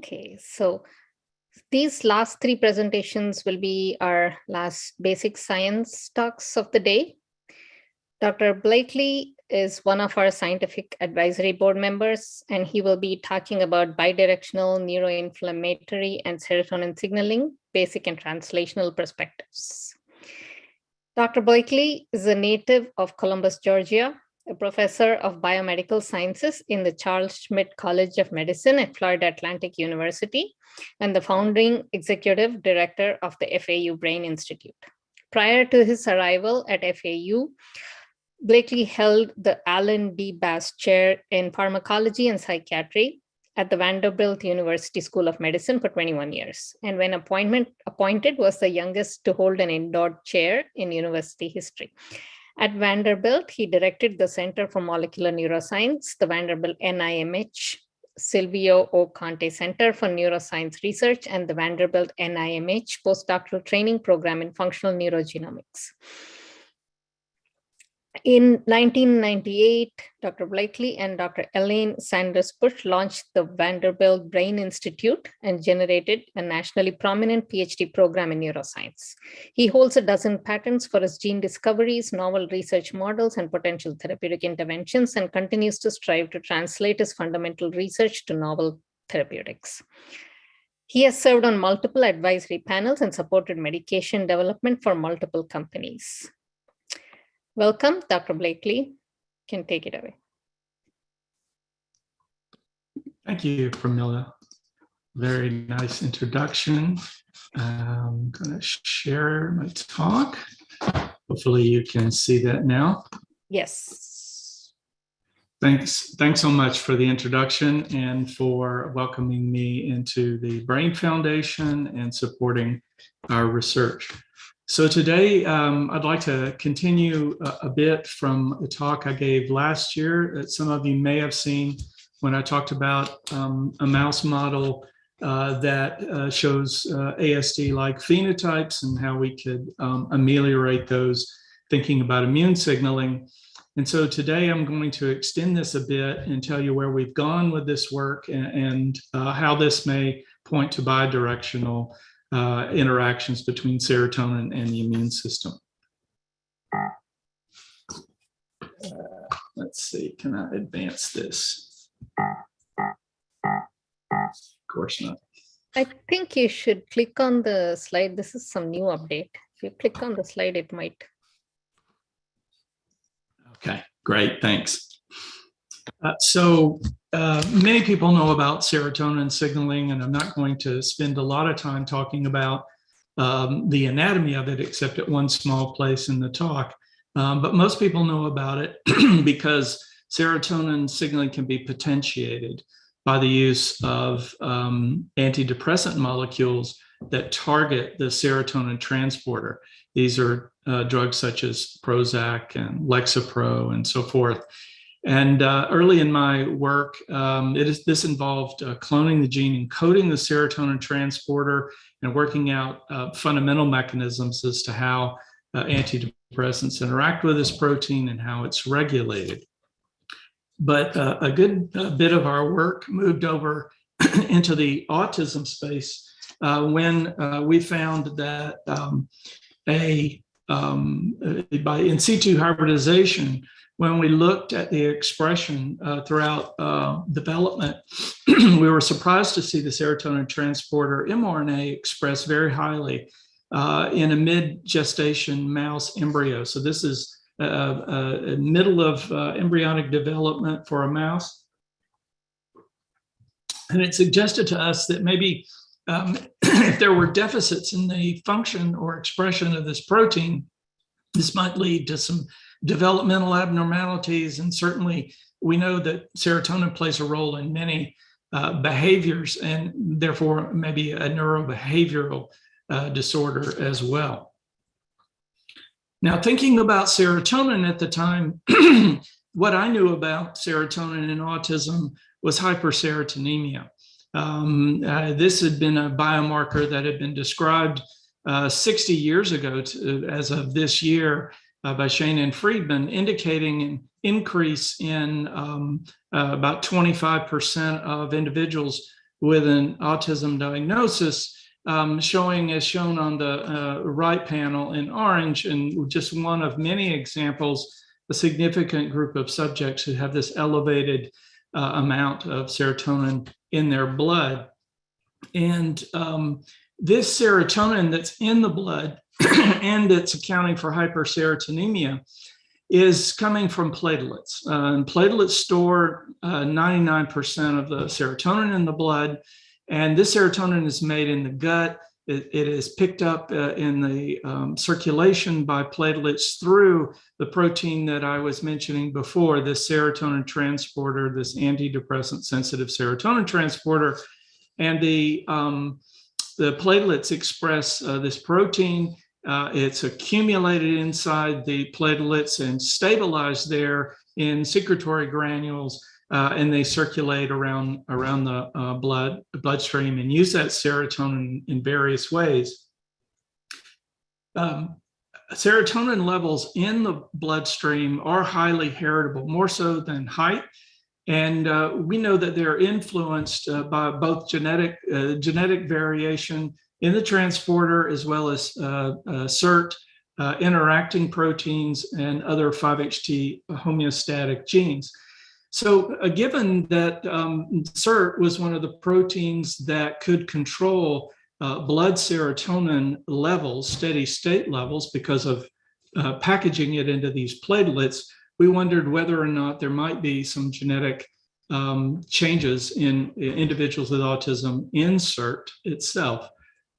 Okay, so these last three presentations will be our last basic science talks of the day. Dr. Blakely is one of our scientific advisory board members, and he will be talking about bidirectional neuroinflammatory and serotonin signaling, basic and translational perspectives. Dr. Blakely is a native of Columbus, Georgia, a professor of biomedical sciences in the Charles Schmidt College of Medicine at Florida Atlantic University, and the founding executive director of the FAU Brain Institute. Prior to his arrival at FAU, Blakely held the Alan D. Bass Chair in Pharmacology and Psychiatry at the Vanderbilt University School of Medicine for 21 years, and when appointed was the youngest to hold an endowed chair in university history. At Vanderbilt, he directed the Center for Molecular Neuroscience, the Vanderbilt NIMH Silvio O. Conte Center for Neuroscience Research, and the Vanderbilt NIMH postdoctoral training program in functional neurogenomics. In 1998, Dr. Blakely and Dr. Elaine Sanders Bush launched the Vanderbilt Brain Institute and generated a nationally prominent PhD program in neuroscience. He holds a dozen patents for his gene discoveries, novel research models, and potential therapeutic interventions, and continues to strive to translate his fundamental research to novel therapeutics. He has served on multiple advisory panels and supported medication development for multiple companies. Welcome, Dr. Blakely. You can take it away. Thank you, Pramila. Very nice introduction. I'm going to share my talk. Hopefully you can see that now. Yes. Thanks so much for the introduction and for welcoming me into the Brain Foundation and supporting our research. So today, I'd like to continue a bit from a talk I gave last year that some of you may have seen when I talked about a mouse model that shows ASD-like phenotypes and how we could ameliorate those, thinking about immune signaling. And so today I'm going to extend this a bit and tell you where we've gone with this work and how this may point to bidirectional interactions between serotonin and the immune system. Let's see, can I advance this? Of course not. I think you should click on the slide. This is some new update. If you click on the slide, it might. Okay, great, thanks. Many people know about serotonin signaling, and I'm not going to spend a lot of time talking about the anatomy of it, except at one small place in the talk. But most people know about it because serotonin signaling can be potentiated by the use of antidepressant molecules that target the serotonin transporter. These are drugs such as Prozac and Lexapro and so forth. And early in my work, this involved cloning the gene, encoding the serotonin transporter, and working out fundamental mechanisms as to how antidepressants interact with this protein and how it's regulated. But a good bit of our work moved over into the autism space when we found that by in situ hybridization, when we looked at the expression throughout development, we were surprised to see the serotonin transporter mRNA expressed very highly in a mid-gestation mouse embryo. So this is middle of embryonic development for a mouse. And it suggested to us that maybe if there were deficits in the function or expression of this protein, this might lead to some developmental abnormalities. And certainly we know that serotonin plays a role in many behaviors, and therefore maybe a neurobehavioral disorder as well. Now, thinking about serotonin at the time, what I knew about serotonin and autism was hyperserotonemia. This had been a biomarker that had been described 60 years ago as of this year by Shane and Friedman, indicating an increase in about 25% of individuals with an autism diagnosis, showing, as shown on the right panel in orange, and just one of many examples, a significant group of subjects who have this elevated amount of serotonin in their blood. And this serotonin that's in the blood and that's accounting for hyperserotonemia is coming from platelets. And platelets store 99% of the serotonin in the blood. And this serotonin is made in the gut. It is picked up in the circulation by platelets through the protein that I was mentioning before, this serotonin transporter, this antidepressant sensitive serotonin transporter. And the platelets express this protein. It's accumulated inside the platelets and stabilized there in secretory granules, and they circulate around the bloodstream and use that serotonin in various ways. Serotonin levels in the bloodstream are highly heritable, more so than height. And we know that they're influenced by both genetic variation in the transporter, as well as SERT, interacting proteins, and other 5-HT homeostatic genes. So given that SERT was one of the proteins that could control blood serotonin levels, steady state levels, because of packaging it into these platelets, we wondered whether or not there might be some genetic changes in individuals with autism in SERT itself.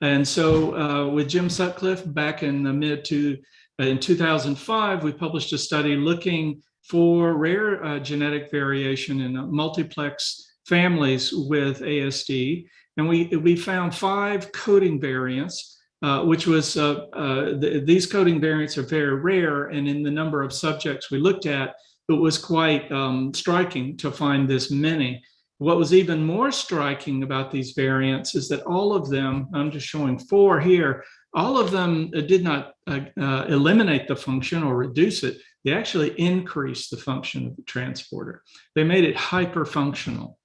And so with Jim Sutcliffe back in in 2005, we published a study looking for rare genetic variation in multiplex families with ASD. And we found 5 coding variants, which was, these coding variants are very rare. And in the number of subjects we looked at, it was quite striking to find this many. What was even more striking about these variants is that all of them, I'm just showing 4 here, all of them did not eliminate the function or reduce it. They actually increased the function of the transporter. They made it hyperfunctional.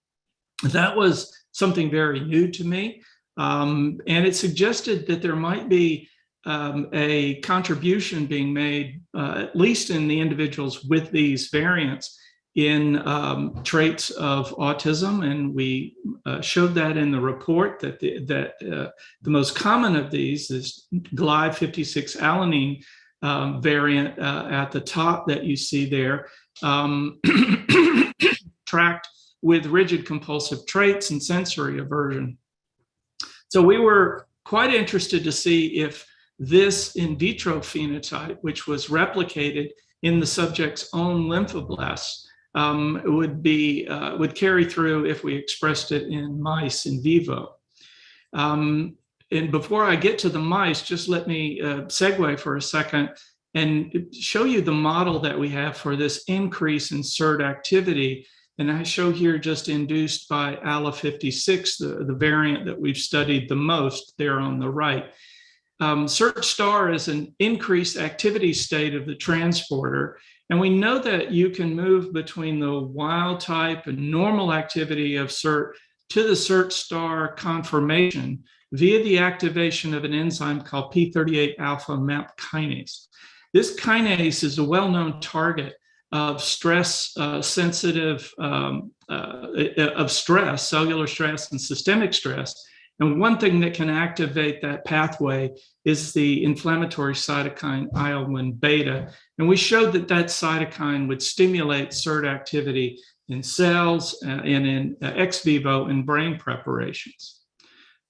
That was something very new to me. And it suggested that there might be a contribution being made, at least in the individuals with these variants, in traits of autism. And we showed that in the report that the most common of these is Gly56-alanine variant at the top that you see there, tracked with rigid compulsive traits and sensory aversion. So we were quite interested to see if this in vitro phenotype, which was replicated in the subject's own lymphoblasts, would carry through if we expressed it in mice in vivo. And before I get to the mice, just let me segue for a second and show you the model that we have for this increase in SERT activity. And I show here just induced by ALA56, the variant that we've studied the most there on the right. SERT star is an increased activity state of the transporter. And we know that you can move between the wild type and normal activity of SERT to the SERT star conformation via the activation of an enzyme called P38 alpha MAP kinase. This kinase is a well-known target of stress sensitive, of stress, cellular stress and systemic stress. And one thing that can activate that pathway is the inflammatory cytokine IL-1 beta. And we showed that that cytokine would stimulate SERT activity in cells and in ex vivo in brain preparations.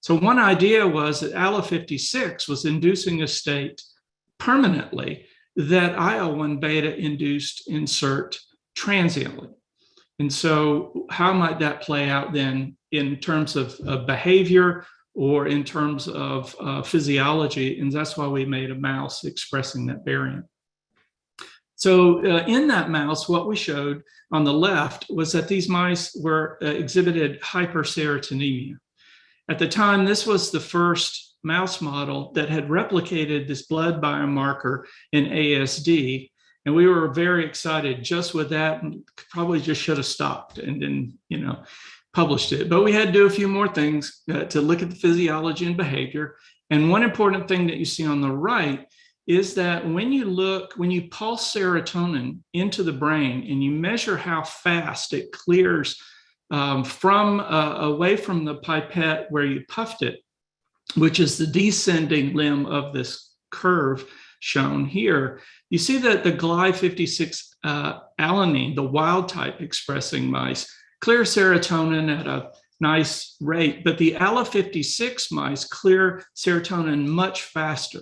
So one idea was that ALA56 was inducing a state permanently that IL-1 beta induced in SERT transiently. And so how might that play out then in terms of behavior or in terms of physiology? And that's why we made a mouse expressing that variant. So in that mouse, what we showed on the left was that these mice were exhibited hyperserotonemia. At the time, this was the first mouse model that had replicated this blood biomarker in ASD. And we were very excited just with that, and probably just should have stopped and then, published it. But we had to do a few more things to look at the physiology and behavior. And one important thing that you see on the right is that when you pulse serotonin into the brain and you measure how fast it clears from away from the pipette where you puffed it, which is the descending limb of this curve shown here, you see that the Gly56 alanine, the wild type expressing mice, clear serotonin at a nice rate, but the Ala56 mice clear serotonin much faster,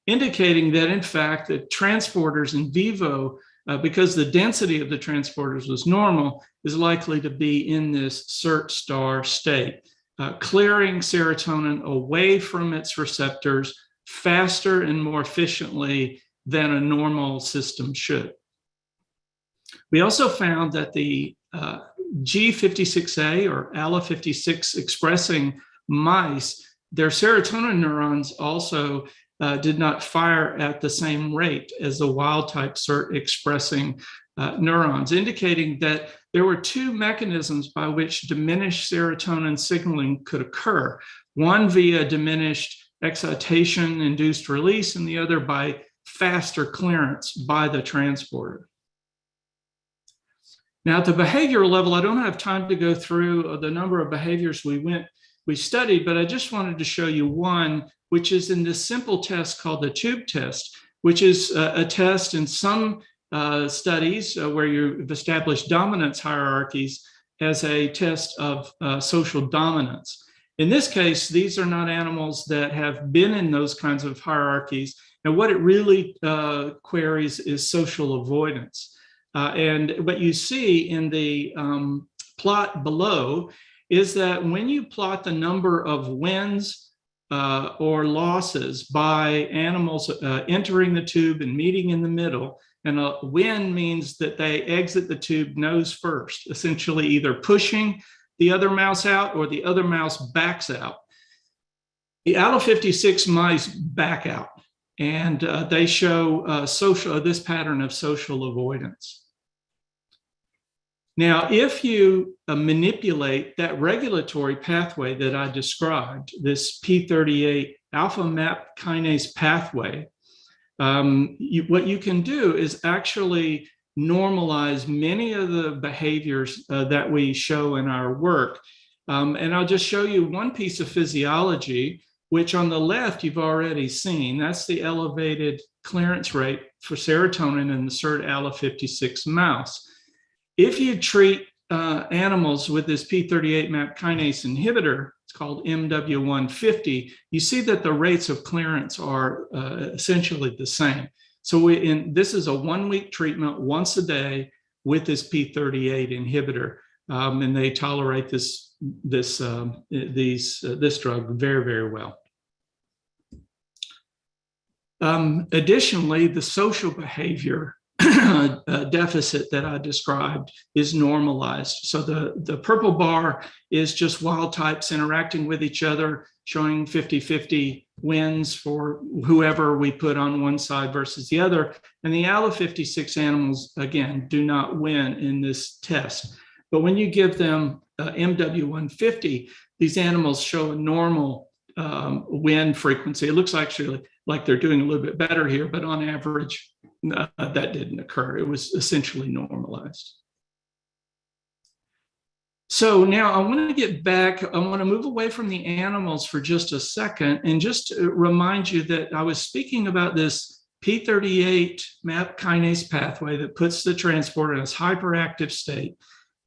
indicating that in fact the transporters in vivo, because the density of the transporters was normal, is likely to be in this cert star state, clearing serotonin away from its receptors faster and more efficiently than a normal system should. We also found that the G56A or Ala56 expressing mice, their serotonin neurons also did not fire at the same rate as the wild type SERT expressing neurons, indicating that there were two mechanisms by which diminished serotonin signaling could occur, one via diminished excitation induced release and the other by faster clearance by the transporter. Now, at the behavioral level, I don't have time to go through the number of behaviors we studied, but I just wanted to show you one, which is in this simple test called the tube test, which is a test in some studies where you've established dominance hierarchies as a test of social dominance. In this case, these are not animals that have been in those kinds of hierarchies. And what it really queries is social avoidance. And what you see in the plot below is that when you plot the number of wins or losses by animals entering the tube and meeting in the middle, and a win means that they exit the tube nose first, essentially either pushing the other mouse out or the other mouse backs out. The Ala56 mice back out, and they show this pattern of social avoidance. Now, if you manipulate that regulatory pathway that I described, this P38 alpha MAP kinase pathway, what you can do is actually normalize many of the behaviors that we show in our work. And I'll just show you one piece of physiology, which on the left you've already seen. That's the elevated clearance rate for serotonin in the SERT Ala56 mouse. If you treat animals with this P38 MAP kinase inhibitor, it's called MW150, you see that the rates of clearance are essentially the same. So this is a 1-week treatment once a day with this P38 inhibitor, and they tolerate this drug very, very well. Additionally, the social behavior deficit that I described is normalized. So the purple bar is just wild types interacting with each other, showing 50-50 wins for whoever we put on one side versus the other. And the Ala56 animals, again, do not win in this test. But when you give them MW150, these animals show a normal win frequency. It looks actually like they're doing a little bit better here, but on average, that didn't occur. It was essentially normalized. So now I want to get back, I want to move away from the animals for just a second and just remind you that I was speaking about this P38 MAP kinase pathway that puts the transporter in this hyperactive state,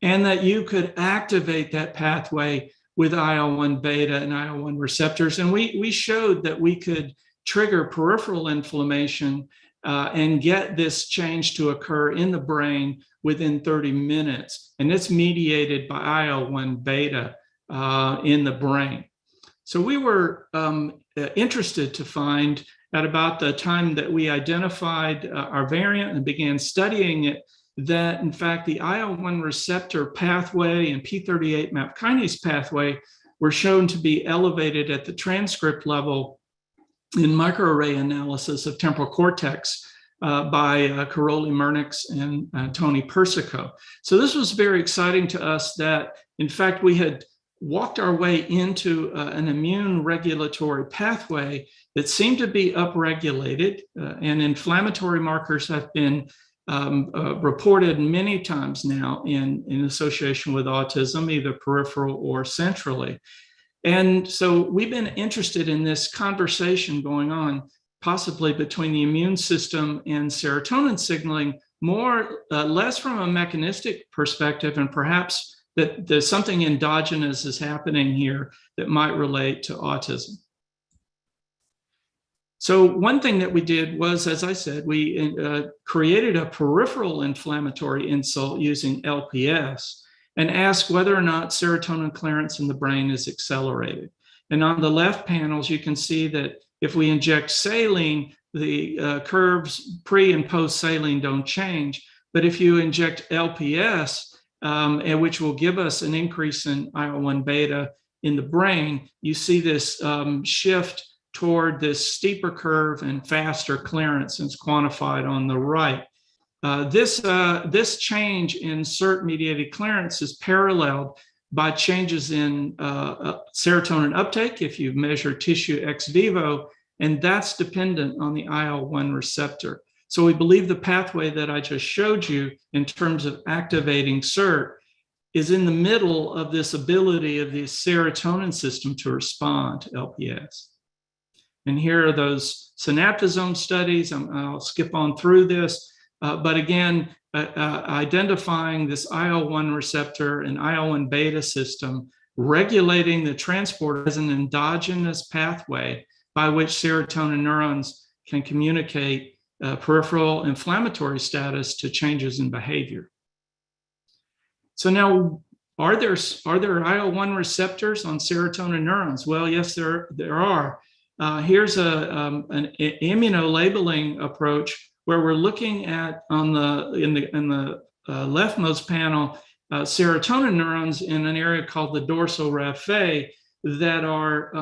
and that you could activate that pathway with IL-1 beta and IL-1 receptors. And we showed that we could trigger peripheral inflammation and get this change to occur in the brain within 30 minutes. And it's mediated by IL-1 beta in the brain. So we were interested to find at about the time that we identified our variant and began studying it, that in fact the IL-1 receptor pathway and P38 MAP kinase pathway were shown to be elevated at the transcript level in microarray analysis of temporal cortex by Karoli Murnix and Tony Persico. So this was very exciting to us that, in fact, we had walked our way into an immune regulatory pathway that seemed to be upregulated, and inflammatory markers have been reported many times now in association with autism, either peripheral or centrally. And so we've been interested in this conversation going on, possibly between the immune system and serotonin signaling, less from a mechanistic perspective, and perhaps that there's something endogenous is happening here that might relate to autism. So one thing that we did was, as I said, we created a peripheral inflammatory insult using LPS and asked whether or not serotonin clearance in the brain is accelerated. And on the left panels, you can see that if we inject saline, the curves pre and post saline don't change. But if you inject LPS, which will give us an increase in IL-1 beta in the brain, you see this shift toward this steeper curve and faster clearance, and it's quantified on the right. This change in SERT-mediated clearance is paralleled by changes in serotonin uptake if you measure tissue ex vivo, and that's dependent on the IL-1 receptor. So we believe the pathway that I just showed you in terms of activating SERT is in the middle of this ability of the serotonin system to respond to LPS. And here are those synaptosome studies. I'll skip on through this. But again, identifying this IL-1 receptor and IL-1 beta system, regulating the transport as an endogenous pathway by which serotonin neurons can communicate peripheral inflammatory status to changes in behavior. So now, are there IL-1 receptors on serotonin neurons? Well, yes, there are. Here's an immunolabeling approach where we're looking at in the leftmost panel serotonin neurons in an area called the dorsal raphe that are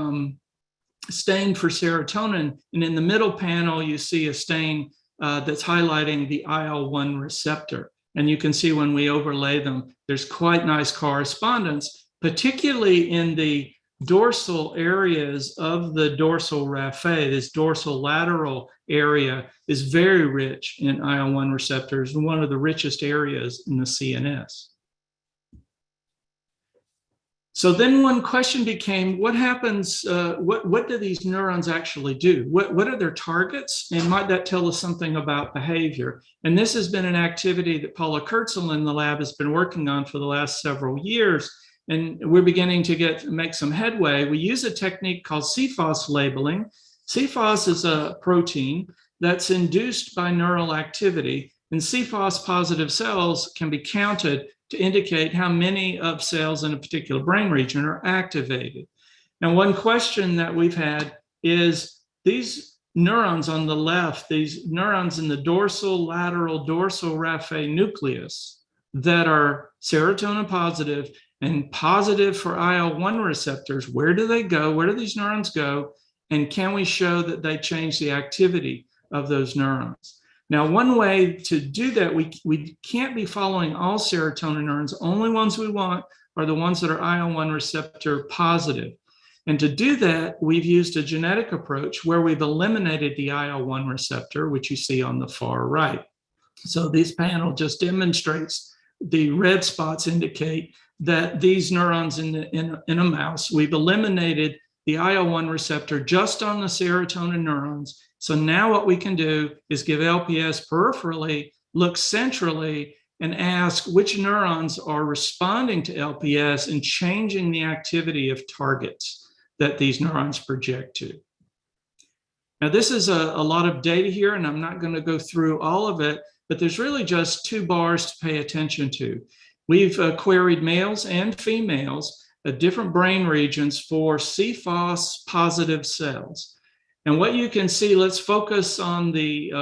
stained for serotonin, and in the middle panel you see a stain that's highlighting the IL-1 receptor. And you can see when we overlay them, there's quite nice correspondence, particularly in the dorsal areas of the dorsal raphe. This dorsal lateral area is very rich in IL-1 receptors and one of the richest areas in the CNS. So then one question became, what happens, what do these neurons actually do? What are their targets? And might that tell us something about behavior? And this has been an activity that Paula Kurtzel in the lab has been working on for the last several years. And we're beginning to make some headway. We use a technique called CFOS labeling. CFOS is a protein that's induced by neural activity, and CFOS positive cells can be counted to indicate how many of cells in a particular brain region are activated. Now, one question that we've had is these neurons on the left, these neurons in the dorsal lateral dorsal raphe nucleus that are serotonin positive and positive for IL-1 receptors, where do they go? Where do these neurons go? And can we show that they change the activity of those neurons? Now, one way to do that, we can't be following all serotonin neurons. Only ones we want are the ones that are IL-1 receptor positive. And to do that, we've used a genetic approach where we've eliminated the IL-1 receptor, which you see on the far right. So this panel just demonstrates the red spots indicate that these neurons in a mouse, we've eliminated the IL-1 receptor just on the serotonin neurons. So now what we can do is give LPS peripherally, look centrally, and ask which neurons are responding to LPS and changing the activity of targets that these neurons project to. Now, this is a lot of data here, and I'm not going to go through all of it, but there's really just two bars to pay attention to. We've queried males and females at different brain regions for CFOS positive cells. And what you can see, let's focus on the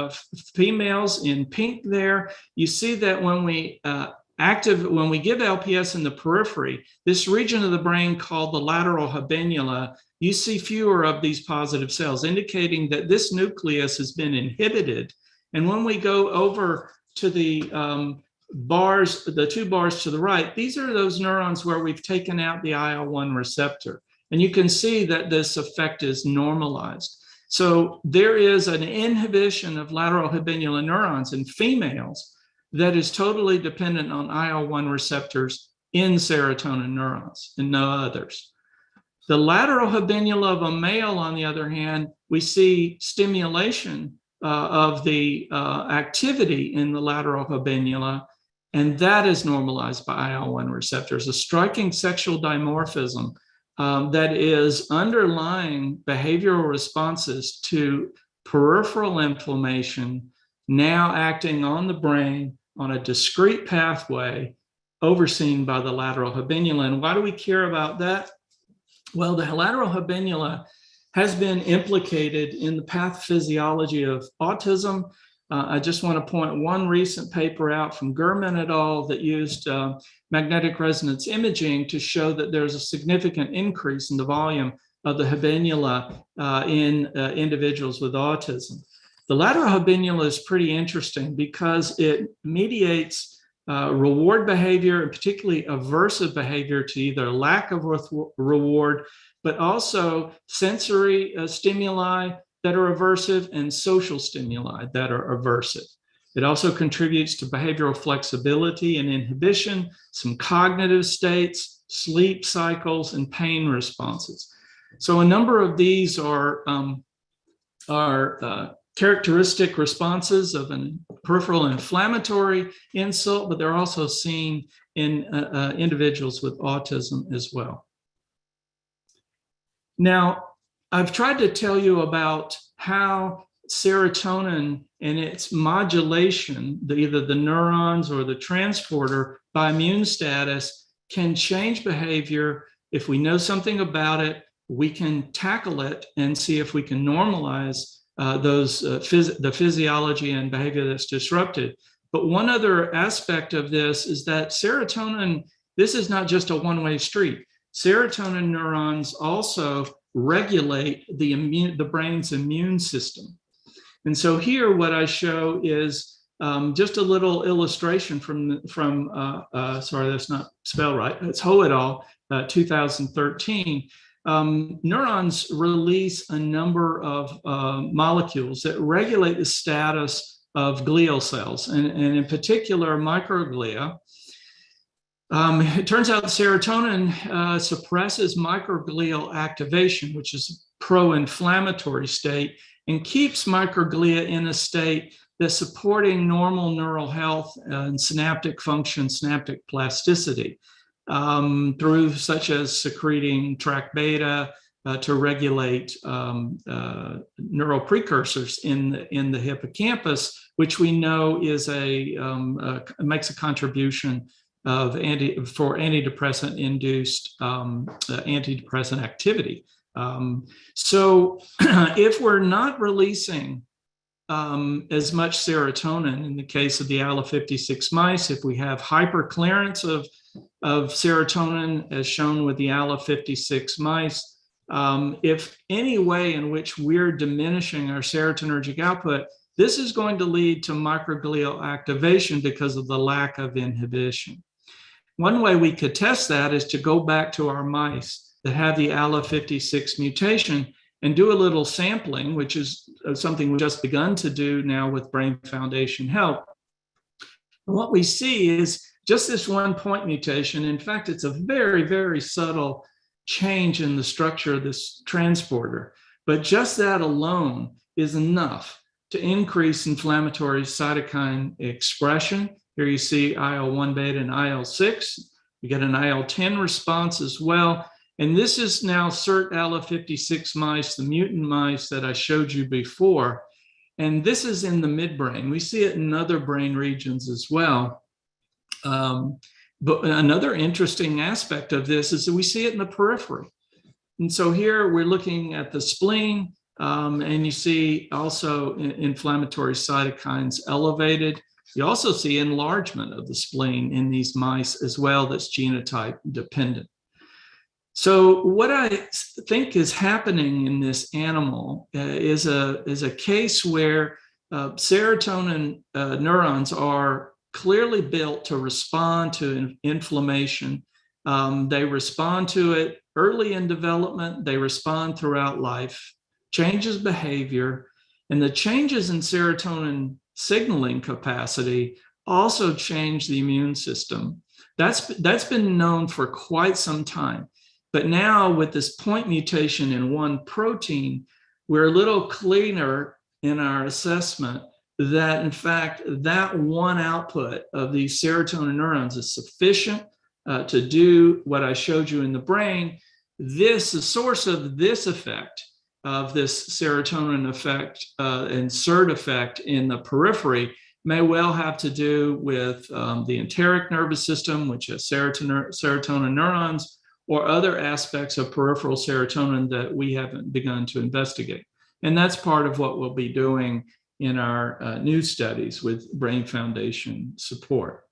females in pink there. You see that when we give LPS in the periphery, this region of the brain called the lateral habenula, you see fewer of these positive cells, indicating that this nucleus has been inhibited And when we go over to the bars, the two bars to the right, these are those neurons where we've taken out the IL-1 receptor. And you can see that this effect is normalized. So there is an inhibition of lateral habenula neurons in females that is totally dependent on IL-1 receptors in serotonin neurons and no others. The lateral habenula of a male, on the other hand, we see stimulation of the activity in the lateral habenula, and that is normalized by IL-1 receptors, a striking sexual dimorphism that is underlying behavioral responses to peripheral inflammation, now acting on the brain on a discrete pathway overseen by the lateral habenula. And why do we care about that? Well, the lateral habenula has been implicated in the pathophysiology of autism. I just want to point one recent paper out from Gurman et al. That used magnetic resonance imaging to show that there's a significant increase in the volume of the habenula in individuals with autism. The lateral habenula is pretty interesting because it mediates reward behavior, and particularly aversive behavior to either lack of reward, but also sensory stimuli that are aversive and social stimuli that are aversive. It also contributes to behavioral flexibility and inhibition, some cognitive states, sleep cycles, and pain responses. So a number of these are characteristic responses of a peripheral inflammatory insult, but they're also seen in individuals with autism as well. Now, I've tried to tell you about how serotonin and its modulation, either the neurons or the transporter by immune status, can change behavior. If we know something about it, we can tackle it and see if we can normalize the physiology and behavior that's disrupted. But one other aspect of this is that serotonin, this is not just a one-way street. Serotonin neurons also regulate the brain's immune system. And so here what I show is just a little illustration from sorry, that's not spelled right. It's Ho et al., 2013. Neurons release a number of molecules that regulate the status of glial cells, and in particular microglia. It turns out serotonin suppresses microglial activation, which is a pro-inflammatory state, and keeps microglia in a state that's supporting normal neural health and synaptic function, synaptic plasticity, through such as secreting TRAC beta to regulate neural precursors in the hippocampus, which we know is makes a contribution of for antidepressant-induced antidepressant activity. So if we're not releasing as much serotonin in the case of the ALA56 mice, if we have hyperclearance of serotonin as shown with the ALA56 mice, if any way in which we're diminishing our serotonergic output, this is going to lead to microglial activation because of the lack of inhibition. One way we could test that is to go back to our mice that have the ALA56 mutation and do a little sampling, which is something we've just begun to do now with Brain Foundation help. And what we see is just this 1 point mutation. In fact, it's a very, very subtle change in the structure of this transporter, but just that alone is enough to increase inflammatory cytokine expression. Here you see IL-1 beta and IL-6. You get an IL-10 response as well. And this is now CERT ALA56 mice, the mutant mice that I showed you before. And this is in the midbrain. We see it in other brain regions as well. But another interesting aspect of this is that we see it in the periphery. And so here we're looking at the spleen, and you see also inflammatory cytokines elevated. You also see enlargement of the spleen in these mice as well that's genotype dependent. So what I think is happening in this animal is a case where serotonin neurons are clearly built to respond to inflammation. They respond to it early in development, they respond throughout life, changes behavior, and the changes in serotonin signaling capacity also change the immune system. That's been known for quite some time. But now with this point mutation in one protein, we're a little cleaner in our assessment that in fact that one output of these serotonin neurons is sufficient to do what I showed you in the brain. This, the source of this effect, of this serotonin effect and SERT effect in the periphery, may well have to do with the enteric nervous system, which has serotonin neurons, or other aspects of peripheral serotonin that we haven't begun to investigate. And that's part of what we'll be doing in our new studies with Brain Foundation support.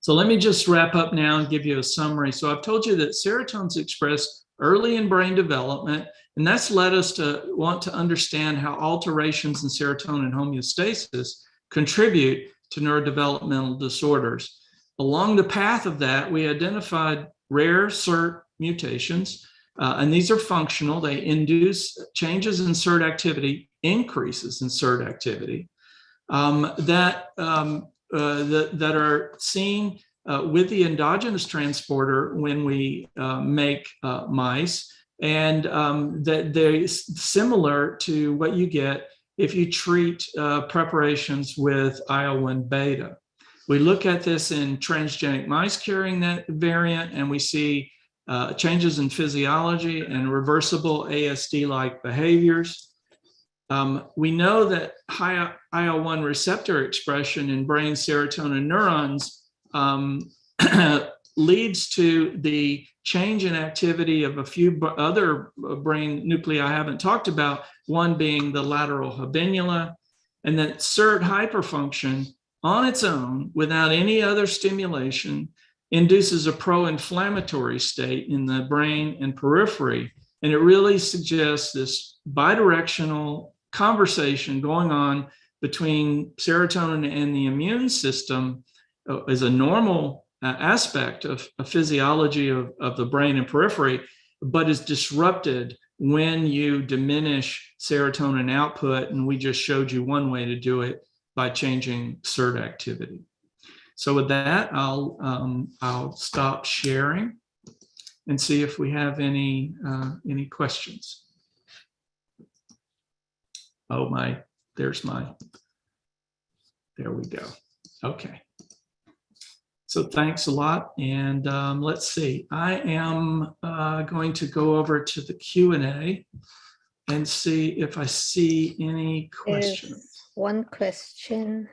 So let me just wrap up now and give you a summary. So I've told you that serotonin is expressed early in brain development, and that's led us to want to understand how alterations in serotonin homeostasis contribute to neurodevelopmental disorders. Along the path of that, we identified rare SERT mutations, and these are functional. They induce changes in SERT activity, increases in SERT activity that are seen with the endogenous transporter when we make mice, and that they're similar to what you get if you treat preparations with IL-1 beta. We look at this in transgenic mice carrying that variant, and we see changes in physiology and reversible ASD-like behaviors. We know that high IL-1 receptor expression in brain serotonin neurons leads to the change in activity of a few other brain nuclei I haven't talked about, one being the lateral habenula, and that SERT hyperfunction on its own, without any other stimulation, induces a pro-inflammatory state in the brain and periphery. And it really suggests this bidirectional conversation going on between serotonin and the immune system as a normal aspect of physiology of the brain and periphery, but is disrupted when you diminish serotonin output. And we just showed you one way to do it by changing SERT activity. So with that, I'll stop sharing and see if we have any questions. Oh my, there we go. Okay. So thanks a lot. And let's see, I am going to go over to the Q&A and see if I see any questions. There's one question.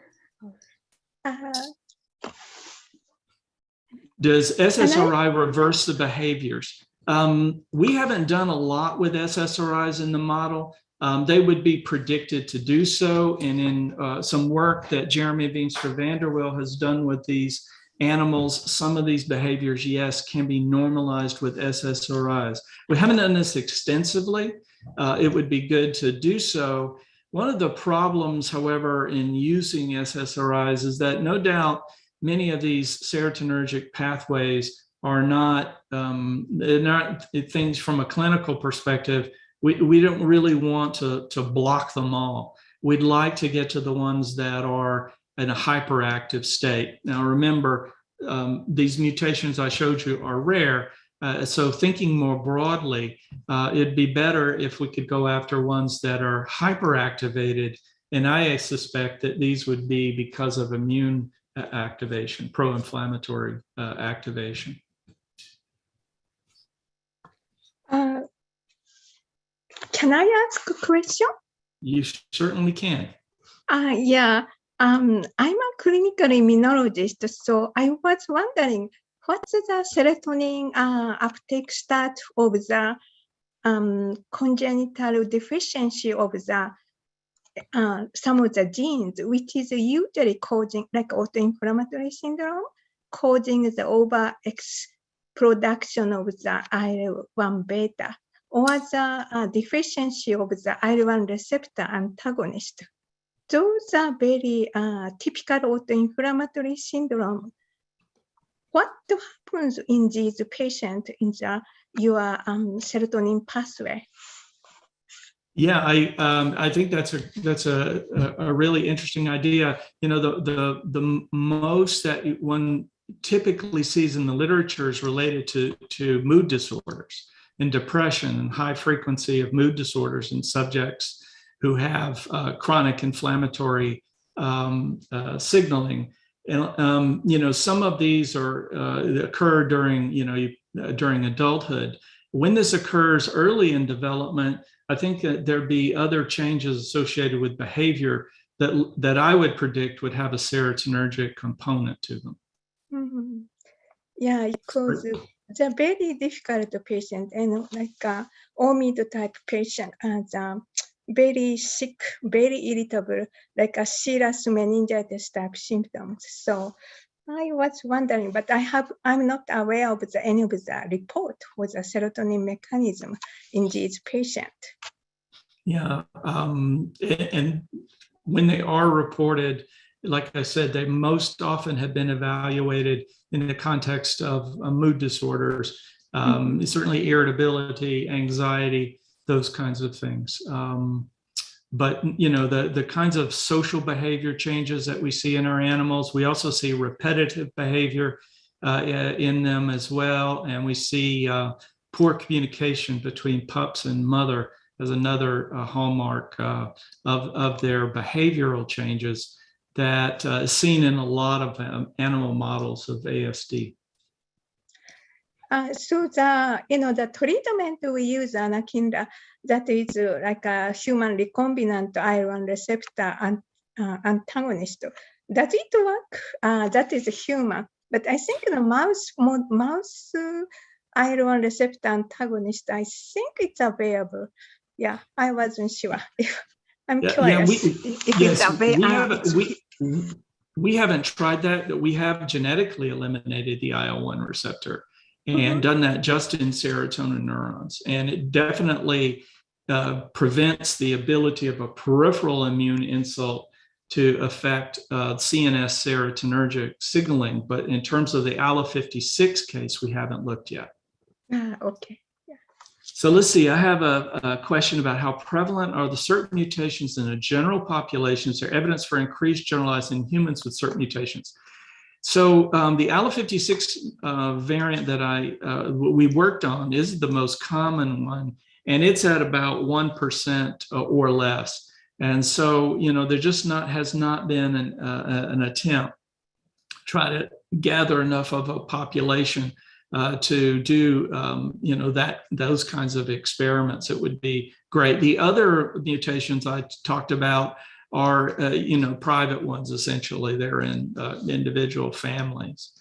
Does SSRI reverse the behaviors? We haven't done a lot with SSRIs in the model. They would be predicted to do so. And in some work that Jeremy Veenstra Vanderwill has done with these animals, some of these behaviors, yes, can be normalized with SSRIs. We haven't done this extensively. It would be good to do so. One of the problems, however, in using SSRIs is that no doubt many of these serotonergic pathways are not, they're not things from a clinical perspective. We don't really want to block them all. We'd like to get to the ones that are in a hyperactive state. Now, remember, these mutations I showed you are rare. So thinking more broadly, it'd be better if we could go after ones that are hyperactivated. And I suspect that these would be because of immune activation, pro-inflammatory activation. Can I ask a question? You certainly can. Yeah, I'm a clinical immunologist, so I was wondering, what's the serotonin uptake stat of the congenital deficiency of the some of the genes, which is usually causing, like autoinflammatory syndrome, causing the production of the IL-1 beta, or the deficiency of the IL-1 receptor antagonist. those are very typical autoinflammatory syndrome. What happens in these patients in your serotonin pathway? Yeah, I think that's a really interesting idea. You know, the most that one typically sees in the literature is related to mood disorders and depression and high frequency of mood disorders in subjects who have chronic inflammatory signaling. And you know, some of these occur during during adulthood. When this occurs early in development, I think that there'd be other changes associated with behavior that I would predict would have a serotonergic component to them. Mm-hmm. Yeah, because they're very difficult patient, and like OMID type patient as very sick, very irritable, like a serious meningitis type symptoms. So I was wondering, but I'm not aware of any of the report with the serotonin mechanism in these patients. Yeah, and when they are reported, like I said, they most often have been evaluated in the context of mood disorders, certainly irritability, anxiety, those kinds of things. But you know, the kinds of social behavior changes that we see in our animals, we also see repetitive behavior in them as well, and we see poor communication between pups and mother as another hallmark of their behavioral changes that is seen in a lot of animal models of ASD. So the treatment we use anakinra, that is like a human recombinant iron receptor antagonist. Does it work? That is human, but I think the mouse iron receptor antagonist, I think it's available. Yeah, I wasn't sure. I'm curious if it's available. We haven't tried that, but we have genetically eliminated the IL-1 receptor and done that just in serotonin neurons. And it definitely prevents the ability of a peripheral immune insult to affect CNS serotonergic signaling. But in terms of the ALA56 case, we haven't looked yet. Okay. So let's see, I have a question about how prevalent are the certain mutations in the general population? Is there evidence for increased generalized in humans with certain mutations? So the ALA56 variant that we worked on is the most common one, and it's at about 1% or less. And so, you know, there just has not been an attempt to try to gather enough of a population to do, you know, those kinds of experiments. It would be great. The other mutations I talked about are, you know, private ones, essentially. They're in individual families.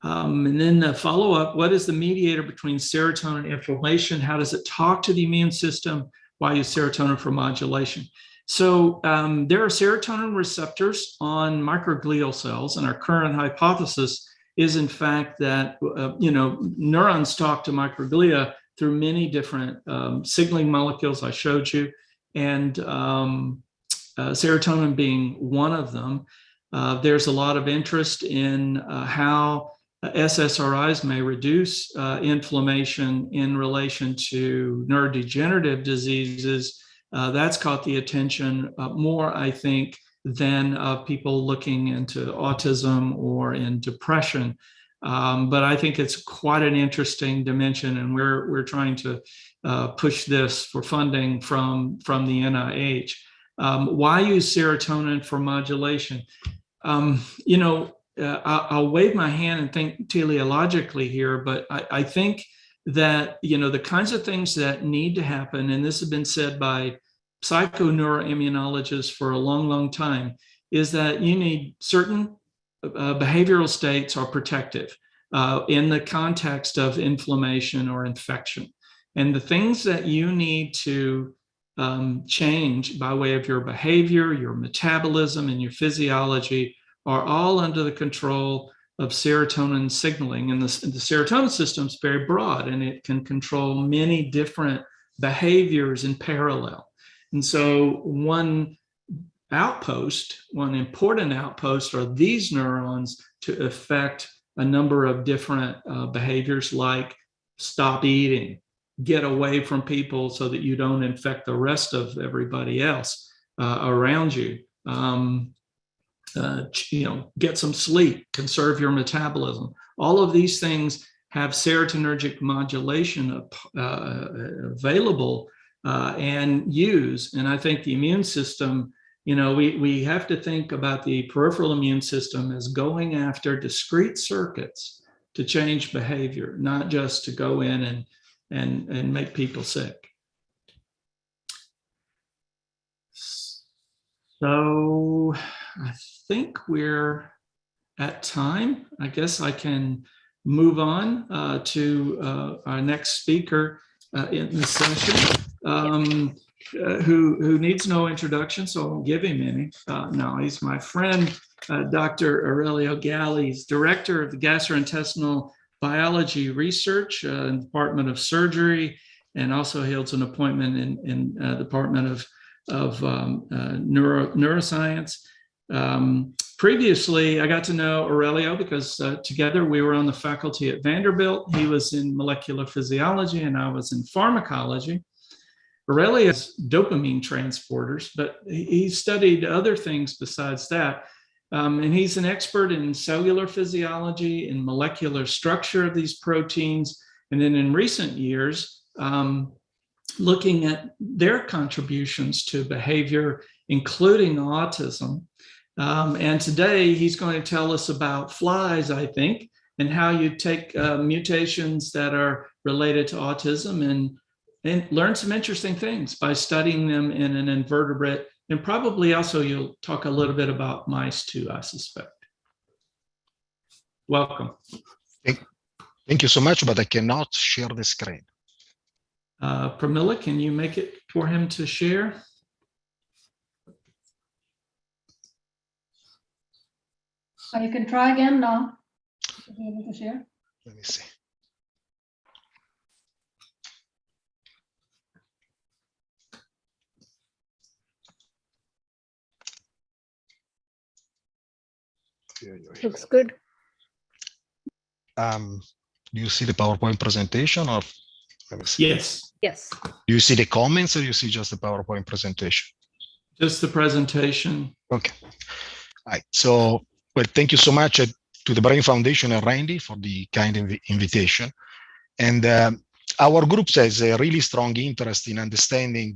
And then the follow-up, what is the mediator between serotonin and inflammation? How does it talk to the immune system? Why use serotonin for modulation? So there are serotonin receptors on microglial cells, and our current hypothesis is in fact that, you know, neurons talk to microglia through many different signaling molecules I showed you, and serotonin being one of them. There's a lot of interest in how SSRIs may reduce inflammation in relation to neurodegenerative diseases. That's caught the attention more, I think, than people looking into autism or in depression. But I think it's quite an interesting dimension, and we're trying to push this for funding from the NIH. Why use serotonin for modulation? You know, I'll wave my hand and think teleologically here, but I think that, you know, the kinds of things that need to happen, and this has been said by psychoneuroimmunologists for a long, long time, is that you need certain behavioral states are protective in the context of inflammation or infection. And the things that you need to change by way of your behavior, your metabolism, and your physiology are all under the control of serotonin signaling. And the serotonin system is very broad, and it can control many different behaviors in parallel. And so one outpost, one important outpost, are these neurons to affect a number of different behaviors, like stop eating, get away from people so that you don't infect the rest of everybody else around you. Get some sleep, conserve your metabolism. All of these things have serotonergic modulation available and use. And I think the immune system, we have to think about the peripheral immune system as going after discrete circuits to change behavior, not just to go in and make people sick. So I think we're at time. I guess I can move on to our next speaker in the session, who needs no introduction, so I won't give him any. No, he's my friend, Dr. Aurelio Galli. He's director of the Gastrointestinal Biology Research in the Department of Surgery, and also holds an appointment in the Department of Neuroscience. Previously, I got to know Aurelio because together we were on the faculty at Vanderbilt. He was in molecular physiology and I was in pharmacology. Aurelio has dopamine transporters, but he studied other things besides that. And he's an expert in cellular physiology and molecular structure of these proteins. And then in recent years, looking at their contributions to behavior, including autism. And today he's going to tell us about flies, I think, and how you take mutations that are related to autism and learn some interesting things by studying them in an invertebrate. And probably also you'll talk a little bit about mice too, I suspect. Welcome. Thank you so much, but I cannot share the screen. Pramila, can you make it for him to share? You can try again now. Be able to share. Let me see. Looks good. Do you see the PowerPoint presentation, or let me see. Yes. Yes. Do you see the comments, or you see just the PowerPoint presentation? Just the presentation. Okay. All right. So, well, thank you so much to the Brain Foundation and Randy for the kind invitation. And our group has a really strong interest in understanding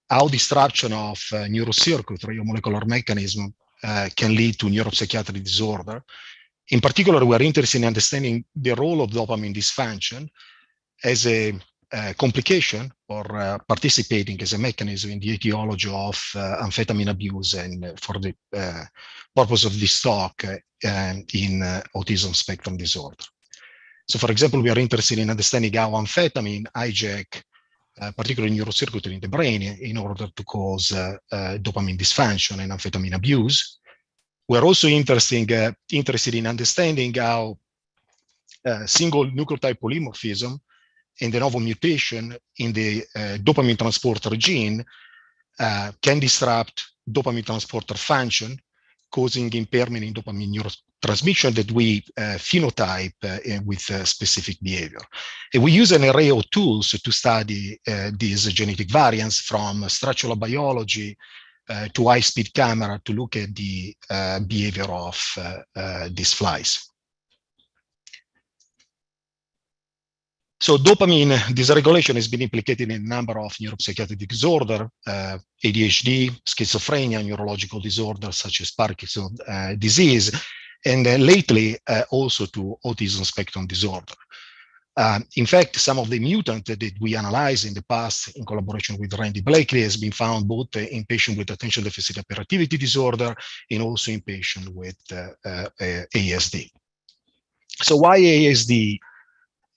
how disruption of neurocircuitry or molecular mechanism can lead to neuropsychiatric disorder. In particular, we are interested in understanding the role of dopamine dysfunction as a complication or participating as a mechanism in the etiology of amphetamine abuse, and for the purpose of this talk in autism spectrum disorder. So, for example, we are interested in understanding how amphetamine hijack particularly neurocircuitry in the brain in order to cause dopamine dysfunction and amphetamine abuse. We're also interested in understanding how single nucleotide polymorphism and de novo mutation in the dopamine transporter gene can disrupt dopamine transporter function, causing impairment in dopamine neurotransmission that we phenotype with specific behavior. And we use an array of tools to study these genetic variants, from structural biology to high-speed camera to look at the behavior of these flies. So dopamine dysregulation has been implicated in a number of neuropsychiatric disorders, ADHD, schizophrenia, neurological disorders such as Parkinson's disease, and lately also to autism spectrum disorder. In fact, some of the mutants that we analyzed in the past in collaboration with Randy Blakely has been found both in patients with attention deficit hyperactivity disorder and also in patients with ASD. So why ASD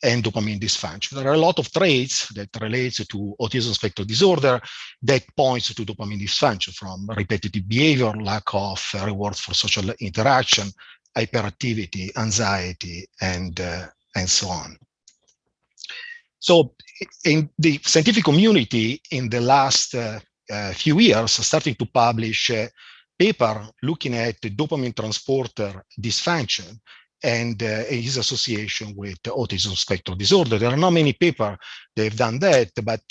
and dopamine dysfunction? There are a lot of traits that relates to autism spectrum disorder that points to dopamine dysfunction, from repetitive behavior, lack of reward for social interaction, hyperactivity, anxiety, and so on. So in the scientific community in the last few years starting to publish paper looking at the dopamine transporter dysfunction and his association with autism spectrum disorder. There are not many papers that have done that, but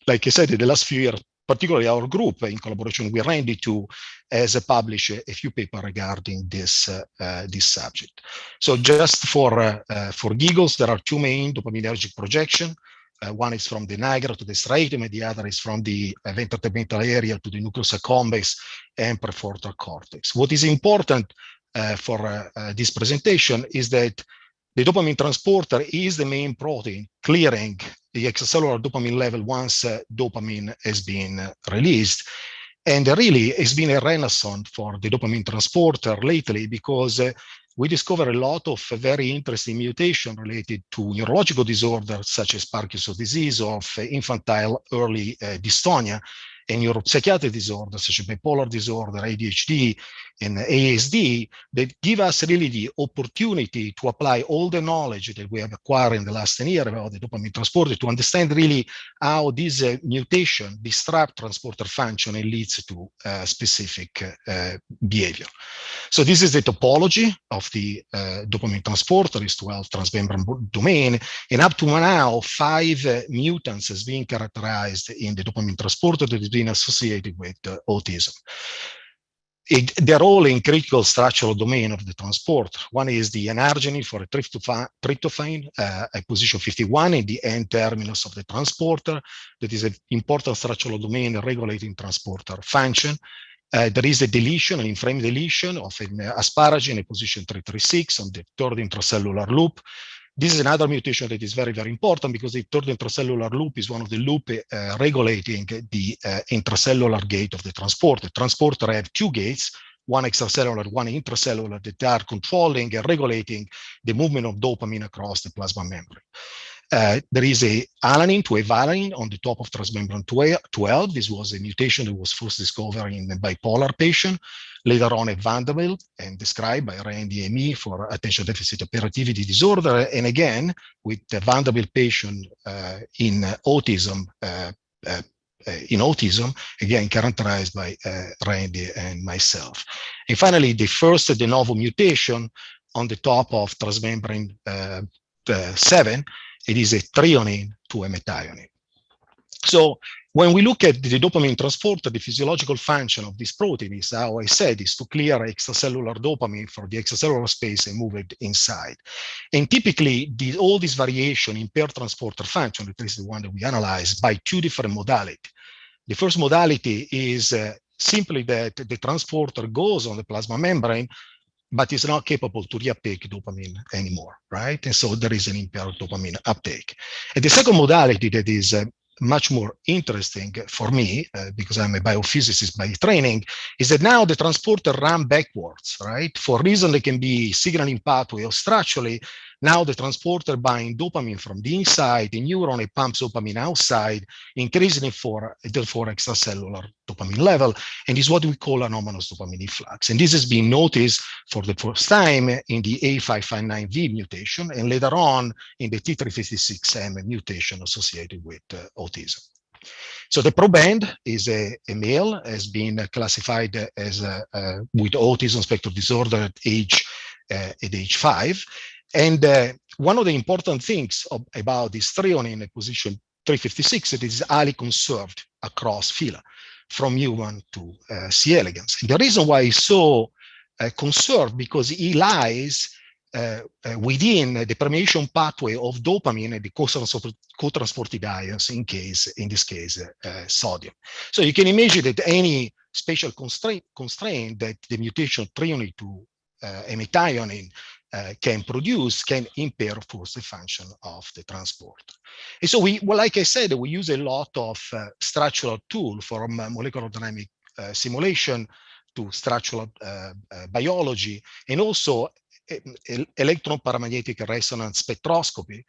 like I said, in the last few years, particularly our group, in collaboration with Randy, too, has published a few papers regarding this subject. So just for giggles, there are two main dopaminergic projection. One is from the nigra to the striatum, and the other is from the ventrotegmental area to the nucleus accumbens and prefrontal cortex. What is important for this presentation is that the dopamine transporter is the main protein clearing the extracellular dopamine level once dopamine has been released. And really, it's been a renaissance for the dopamine transporter lately because we discovered a lot of very interesting mutations related to neurological disorders such as Parkinson's disease, of infantile early dystonia, and neuropsychiatric disorders such as bipolar disorder, ADHD, and ASD that give us really the opportunity to apply all the knowledge that we have acquired in the last 10 years about the dopamine transporter to understand really how this mutation disrupt transporter function and leads to specific behavior. So this is the topology of the dopamine transporter, is 12 transmembrane domain, and up to now 5 mutants has been characterized in the dopamine transporter that has been associated with autism. They're all in critical structural domain of the transporter. One is the N-arginine for a tryptophan at position 51 in the N-terminus of the transporter. That is an important structural domain regulating transporter function. There is a deletion, an in-frame deletion of an asparagine at position 336 on the third intracellular loop. This is another mutation that is very, very important because the third intracellular loop is one of the loop regulating the intracellular gate of the transporter. The transporter have 2 gates, one extracellular, one intracellular, that are controlling and regulating the movement of dopamine across the plasma membrane. There is a alanine to a valine on the top of transmembrane 12. This was a mutation that was first discovered in a bipolar patient. Later on, a Vanderbilt and described by Randy and me for attention deficit hyperactivity disorder. And again, with the Vanderbilt patient in autism, again, characterized by Randy and myself. And finally, the first de novo mutation on the top of transmembrane 7, it is a threonine to a methionine. So when we look at the dopamine transporter, the physiological function of this protein is, how I said, is to clear extracellular dopamine for the extracellular space and move it inside. And typically, all this variation impair transporter function, that is the one that we analyze, by 2 different modalities. The first modality is simply that the transporter goes on the plasma membrane, but is not capable to reuptake dopamine anymore, right? And so there is an impaired dopamine uptake. And the second modality that is much more interesting for me, because I'm a biophysicist by training, is that now the transporter run backwards, right? For reason that can be signaling pathway or structurally, now the transporter binds dopamine from the inside, the neuron, it pumps dopamine outside, increasing for therefore extracellular dopamine level, and is what we call anomalous dopamine efflux. And this has been noticed for the first time in the A559V mutation, and later on in the T356M mutation associated with autism. So the proband is a male, has been classified as with autism spectrum disorder at age 5. And one of the important things about this threonine in position 356, it is highly conserved across phyla, from human to C. elegans. And the reason why it's so conserved, because it lies within the permeation pathway of dopamine and the co-transported ions, in this case, sodium. So you can imagine that any spatial constraint that the mutation threonine to a methionine can produce can impair, of course, the function of the transporter. And so like I said, we use a lot of structural tools from molecular dynamic simulation to structural biology, and also electron paramagnetic resonance spectroscopy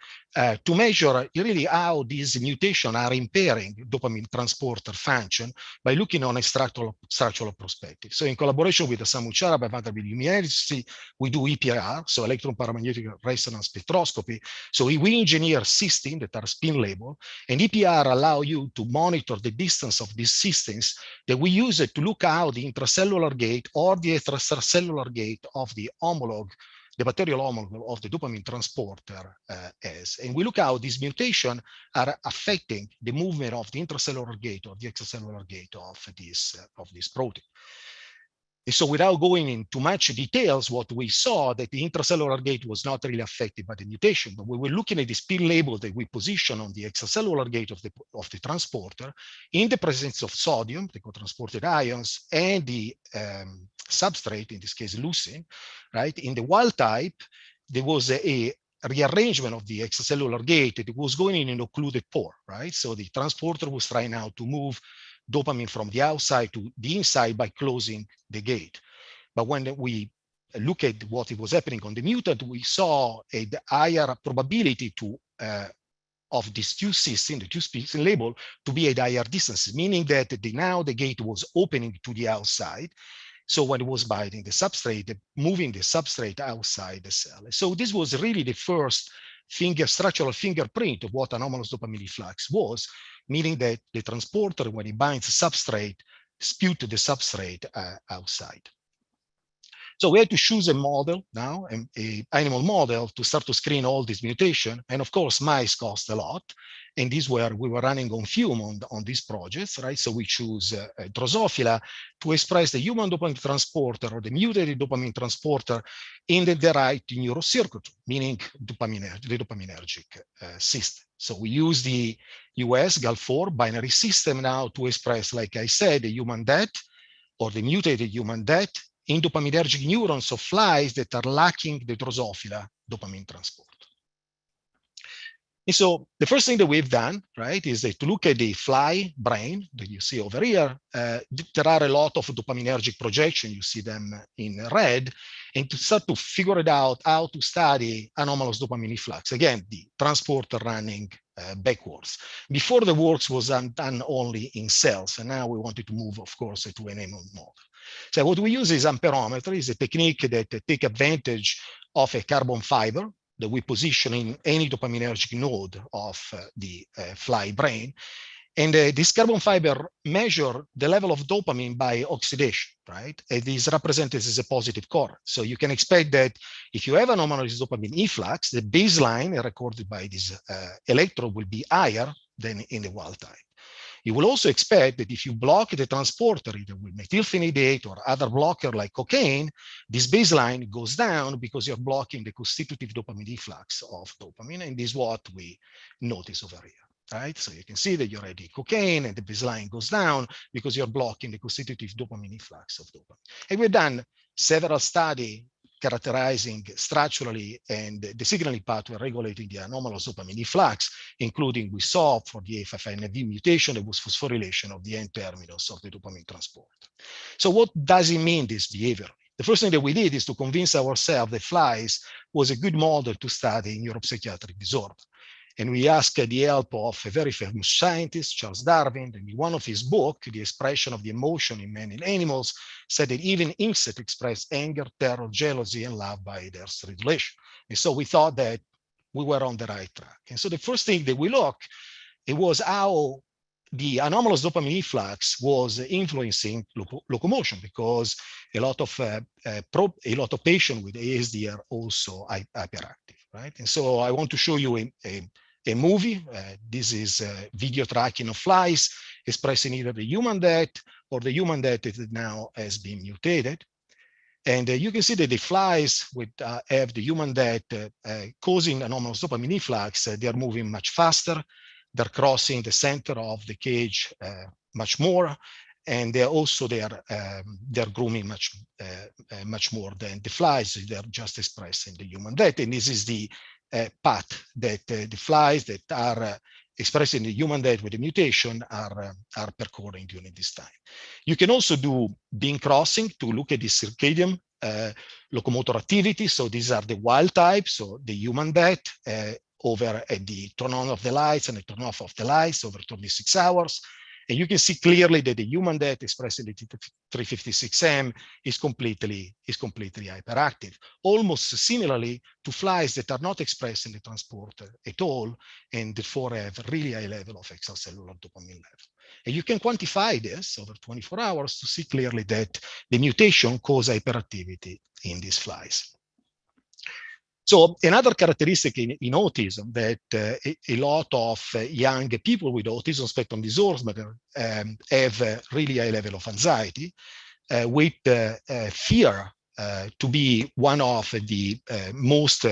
to measure really how these mutations are impairing dopamine transporter function by looking on a structural perspective. So in collaboration with the Samu Charab at Vanderbilt University, we do EPR, so electron paramagnetic resonance spectroscopy. So we engineer systems that are spin labeled, and EPR allow you to monitor the distance of these systems that we use it to look how the intracellular gate or the extracellular gate of the homologue, the bacterial homologue of the dopamine transporter is. And we look how these mutations are affecting the movement of the intracellular gate or the extracellular gate of this protein. And so without going into much details, what we saw that the intracellular gate was not really affected by the mutation, but we were looking at the spin label that we position on the extracellular gate of the transporter in the presence of sodium, the co-transported ions, and the substrate, in this case leucine, right? In the wild type, there was a rearrangement of the extracellular gate that was going in an occluded pore, right? So the transporter was trying now to move dopamine from the outside to the inside by closing the gate. But when we look at what was happening on the mutant, we saw a higher probability of these two systems, the two species label, to be at higher distances, meaning that now the gate was opening to the outside. So when it was binding the substrate, moving the substrate outside the cell. So this was really the first structural fingerprint of what anomalous dopamine efflux was, meaning that the transporter, when it binds the substrate, spews the substrate outside. So we had to choose a model now, an animal model, to start to screen all these mutations. And of course, mice cost a lot. And we were running on fume on these projects, right? So we choose Drosophila to express the human dopamine transporter or the mutated dopamine transporter in the right neurocircuitry, meaning the dopaminergic system. So we use the US GAL4 binary system now to express, like I said, the human DET or the mutated human DET in dopaminergic neurons of flies that are lacking the Drosophila dopamine transport. And so the first thing that we've done, right, is to look at the fly brain that you see over here. There are a lot of dopaminergic projection. You see them in red, and to start to figure it out how to study anomalous dopamine efflux. Again, the transporter running backwards. Before the work was done only in cells, and now we wanted to move, of course, to an animal model. So what we use is amperometry, is a technique that takes advantage of a carbon fiber that we position in any dopaminergic node of the fly brain. And this carbon fiber measures the level of dopamine by oxidation, right? It is represented as a positive current. So you can expect that if you have an anomalous dopamine efflux, the baseline recorded by this electrode will be higher than in the wild type. You will also expect that if you block the transporter, either with methylphenidate or other blocker like cocaine, this baseline goes down because you're blocking the constitutive dopamine efflux of dopamine. And this is what we notice over here, right? So you can see that you're already cocaine and the baseline goes down because you're blocking the constitutive dopamine efflux of dopamine. And we've done several studies characterizing structurally and the signaling pathway regulating the anomalous dopamine efflux, including we saw for the A5NV mutation, there was phosphorylation of the N-terminus of the dopamine transporter. So what does it mean, this behavior? The first thing that we did is to convince ourselves that flies was a good model to study neuropsychiatric disorder. And we asked the help of a very famous scientist, Charles Darwin, and in one of his books, The Expression of the Emotion in Men and Animals, said that even insects express anger, terror, jealousy, and love by their stridulation. And so we thought that we were on the right track. And so the first thing that we looked, it was how the anomalous dopamine efflux was influencing locomotion, because a lot of patients with ASD are also hyperactive, right? And so I want to show you a movie. This is video tracking of flies expressing either the human DET or the human DET that now has been mutated. And you can see that the flies have the human DET causing anomalous dopamine efflux. They are moving much faster. They're crossing the center of the cage much more. And they're grooming much more than the flies. They're just expressing the human DET. And this is the path that the flies that are expressing the human DET with the mutation are percording during this time. You can also do beam crossing to look at the circadian locomotor activity. So these are the wild types, so the human death over the turn on of the lights and the turn off of the lights over 26 hours. And you can see clearly that the human death expressed in the T356M is completely hyperactive, almost similarly to flies that are not expressed in the transporter at all, and therefore have a really high level of extracellular dopamine level. And you can quantify this over 24 hours to see clearly that the mutation causes hyperactivity in these flies. So another characteristic in autism that a lot of young people with autism spectrum disorder have a really high level of anxiety, with fear to be one of the most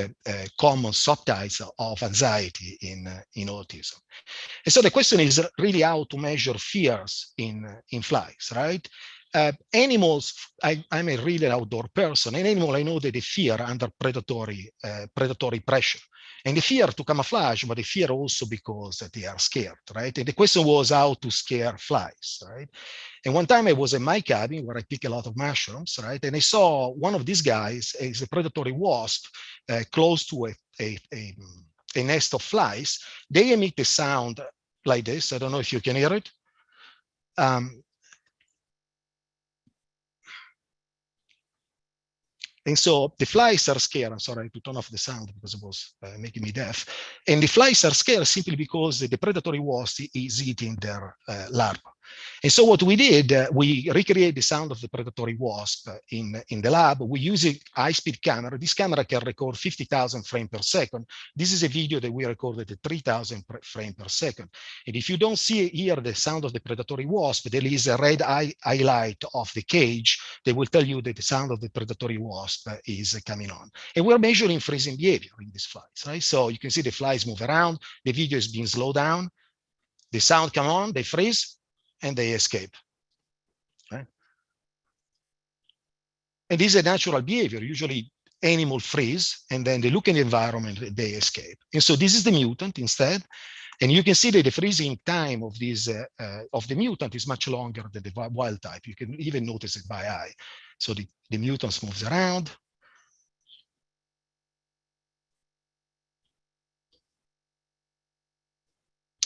common subtypes of anxiety in autism. And so the question is really how to measure fears in flies, right? Animals, I'm a really outdoor person. An animal, I know that they fear under predatory pressure. And they fear to camouflage, but they fear also because they are scared, right? And the question was how to scare flies, right? And one time I was in my cabin where I pick a lot of mushrooms, right? And I saw one of these guys is a predatory wasp close to a nest of flies. They emit a sound like this. I don't know if you can hear it. And so the flies are scared. I'm sorry to turn off the sound because it was making me deaf. And the flies are scared simply because the predatory wasp is eating their larvae. And so what we did, we recreate the sound of the predatory wasp in the lab. We use a high-speed camera. This camera can record 50,000 frames per second. This is a video that we recorded at 3,000 frames per second. And if you don't hear the sound of the predatory wasp, there is a red highlight of the cage that will tell you that the sound of the predatory wasp is coming on. And we're measuring freezing behavior in these flies, right? So you can see the flies move around. The video is being slowed down. The sound come on, they freeze, and they escape, right? And this is a natural behavior. Usually animals freeze, and then they look in the environment, they escape. And so this is the mutant instead. And you can see that the freezing time of this of the mutant is much longer than the wild type. You can even notice it by eye. So the mutant moves around.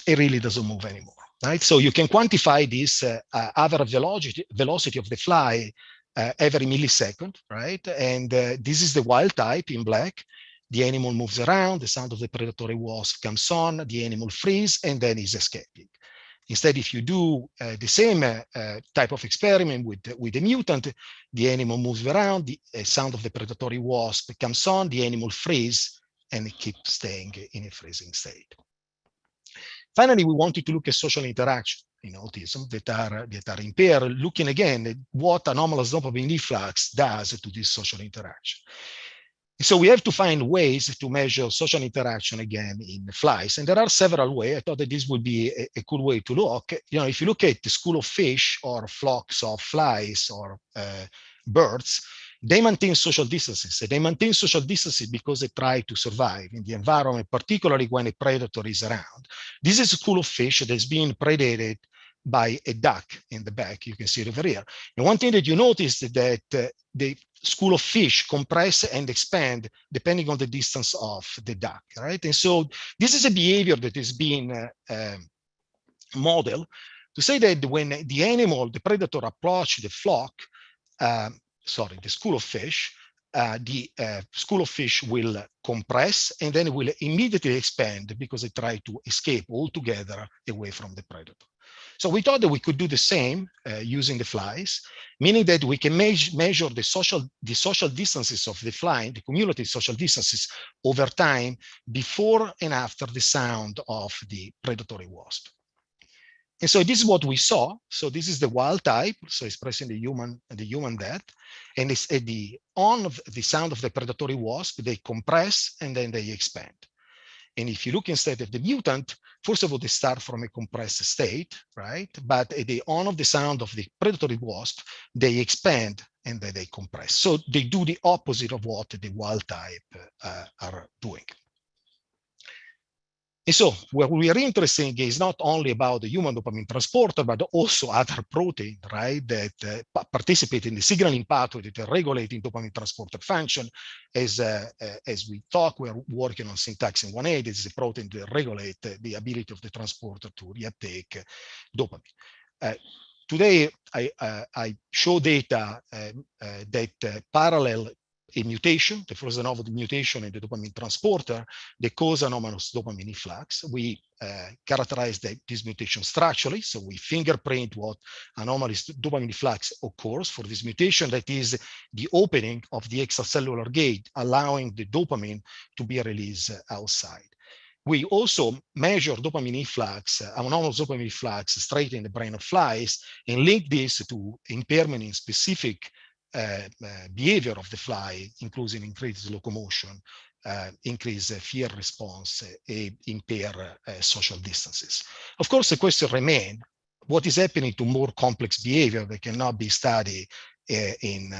It really doesn't move anymore, right? So you can quantify this average velocity of the fly every millisecond, right? And this is the wild type in black. The animal moves around, the sound of the predatory wasp comes on, the animal freezes, and then is escaping. Instead, if you do the same type of experiment with the mutant, the animal moves around, the sound of the predatory wasp comes on, the animal freezes, and it keeps staying in a freezing state. Finally, we wanted to look at social interaction in autism that are impaired, looking again at what anomalous dopamine efflux does to this social interaction. So we have to find ways to measure social interaction again in flies, and there are several ways. I thought that this would be a cool way to look. You know, if you look at the school of fish or flocks of flies or birds, they maintain social distances. They maintain social distances because they try to survive in the environment, particularly when a predator is around. This is a school of fish that's being predated by a duck in the back. You can see it over here. And one thing that you notice is that the school of fish compress and expand depending on the distance of the duck, right? And so this is a behavior that is being modeled to say that when the animal, the predator approach the flock, the school of fish, the school of fish will compress and then it will immediately expand because they try to escape altogether away from the predator. So we thought that we could do the same using the flies, meaning that we can measure the social distances of the fly, the cumulative social distances over time before and after the sound of the predatory wasp. And so this is what we saw. So this is the wild type, so expressing the human death. And it's at the on of the sound of the predatory wasp, they compress and then they expand. And if you look instead at the mutant, first of all, they start from a compressed state, right? But at the on of the sound of the predatory wasp, they expand and then they compress. So they do the opposite of what the wild type are doing. And so what we are interested in is not only about the human dopamine transporter, but also other proteins, right, that participate in the signaling pathway that are regulating dopamine transporter function. As we talk, we're working on syntaxin 1A. This is a protein that regulates the ability of the transporter to reuptake dopamine. Today, I show data that parallel a mutation, the first novel mutation in the dopamine transporter, that cause anomalous dopamine efflux. We characterize this mutation structurally, so we fingerprint what anomalous dopamine efflux occurs for this mutation, that is the opening of the extracellular gate, allowing the dopamine to be released outside. We also measure dopamine efflux, anomalous dopamine efflux straight in the brain of flies, and link this to impairment in specific behavior of the fly, including increased locomotion, increased fear response, impair social distances. Of course, the question remains, what is happening to more complex behavior that cannot be studied in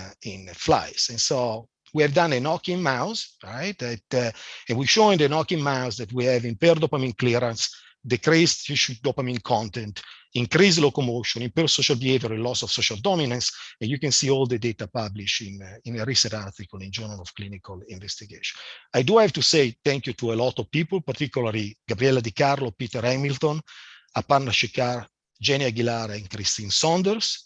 flies? And so we have done a knock-in mouse, right? And we show in the knock-in mouse that we have impaired dopamine clearance, decreased tissue dopamine content, increased locomotion, impaired social behavior, and loss of social dominance. And you can see all the data published in a recent article in Journal of Clinical Investigation. I do have to say thank you to a lot of people, particularly Gabriella Di Carlo, Peter Hamilton, Aparna Shekhar, Jenny Aguilar, and Christine Saunders,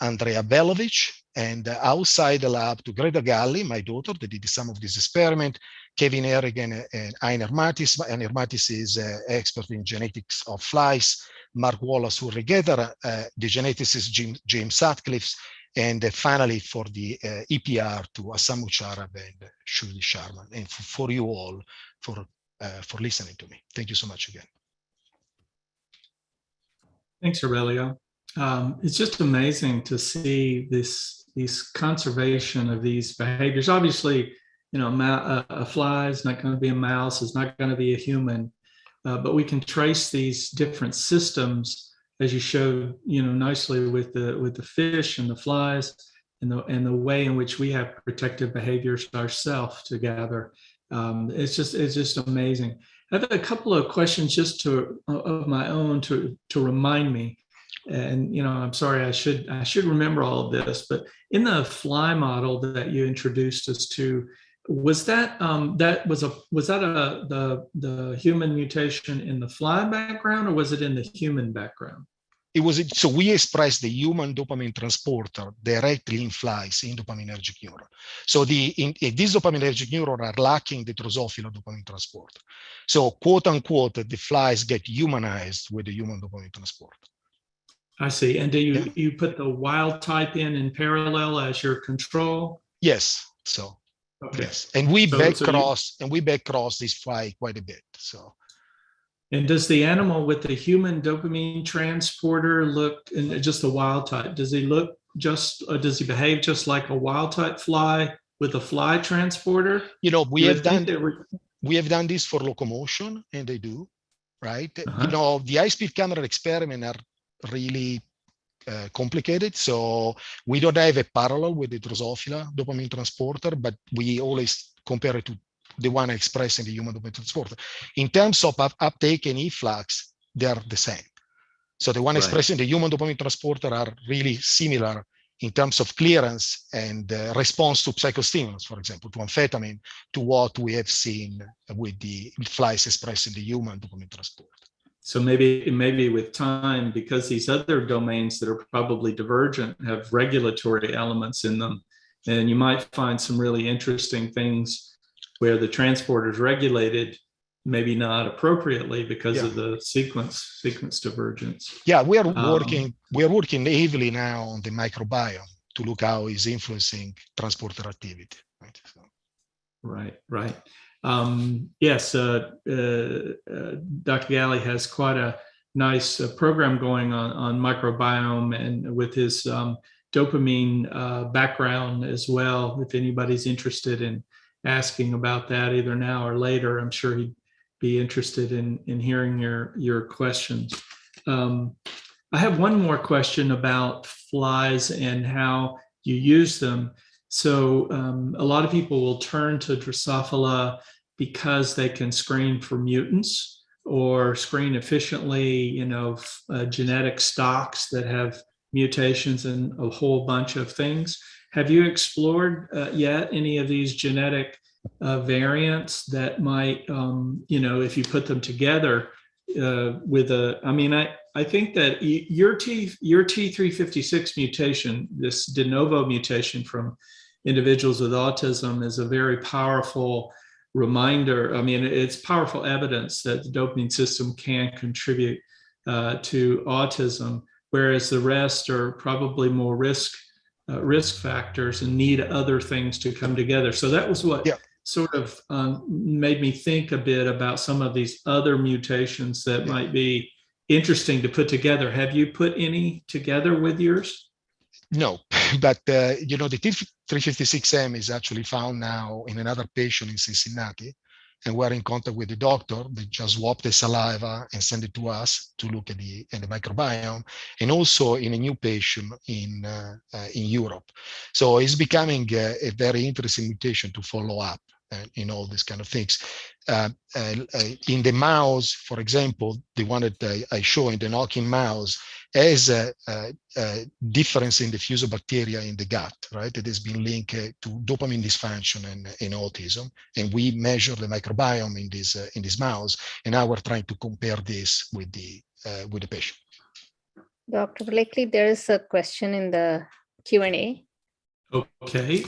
Andrea Belovich, and outside the lab to Greta Galli, my daughter, that did some of this experiment, Kevin Errigan and Einar Mattis. Einar Mattis is an expert in genetics of flies, Mark Wallace, who together, the geneticist James Sutcliffe, and finally for the EPR to Assam Mucharab and Shruti Sharman, and for you all for listening to me. Thank you so much again. Thanks, Aurelio. It's just amazing to see this conservation of these behaviors. Obviously, you know, a fly is not going to be a mouse, it's not going to be a human, but we can trace these different systems, as you showed, you know, nicely with the fish and the flies, and the way in which we have protective behaviors ourselves together. It's just amazing. I have a couple of questions just of my own to remind me. And you know, I'm sorry, I should remember all of this, but in the fly model that you introduced us to, was that the human mutation in the fly background, or was it in the human background? It was, so we express the human dopamine transporter directly in flies in dopaminergic neuron. So these dopaminergic neurons are lacking the Drosophila dopamine transporter. So quote unquote, the flies get humanized with the human dopamine transporter. I see. And do you put the wild type in parallel as your control? Yes. So okay. Yes, and we backcross this fly quite a bit. So. And does the animal with the human dopamine transporter look, and just the wild type, does he behave just like a wild type fly with a fly transporter? You know, we have done this for locomotion, and they do, right? You know, the high-speed camera experiment are really complicated, so we don't have a parallel with the Drosophila dopamine transporter, but we always compare it to the one expressed in the human dopamine transporter. In terms of uptake and efflux, they are the same. So the one expressed in the human dopamine transporter are really similar in terms of clearance and response to psychostimulants, for example, to amphetamine, to what we have seen with the flies expressed in the human dopamine transporter. So maybe with time, because these other domains that are probably divergent have regulatory elements in them, and you might find some really interesting things where the transporter is regulated, maybe not appropriately because of the sequence divergence. Yeah, we are working heavily now on the microbiome to look how it's influencing transporter activity. Right. So. Right. Yes, Dr. Galli has quite a nice program going on microbiome, and with his dopamine background as well. If anybody's interested in asking about that either now or later, I'm sure he'd be interested in hearing your questions. I have one more question about flies and how you use them. So a lot of people will turn to Drosophila because they can screen for mutants, or screen efficiently, genetic stocks that have mutations in a whole bunch of things. Have you explored yet any of these genetic variants that might, if you put them together with I think that your T356 mutation, this de novo mutation from individuals with autism, is a very powerful reminder. It's powerful evidence that the dopamine system can contribute to autism, whereas the rest are probably more risk factors and need other things to come together. So that was what sort of made me think a bit about some of these other mutations that might be interesting to put together. Have you put any together with yours? No, but the T356M is actually found now in another patient in Cincinnati, and we're in contact with the doctor. They just swap the saliva and send it to us to look at the microbiome, and also in a new patient in Europe. So it's becoming a very interesting mutation to follow up in all these kind of things. In the mouse, for example, the one that I show in the knocking mouse has a difference in the fusobacteria in the gut, right? It has been linked to dopamine dysfunction in autism, and we measure the microbiome in this mouse, and now we're trying to compare this with the patient. Dr. Blakely, there is a question in the Q&A. Okay,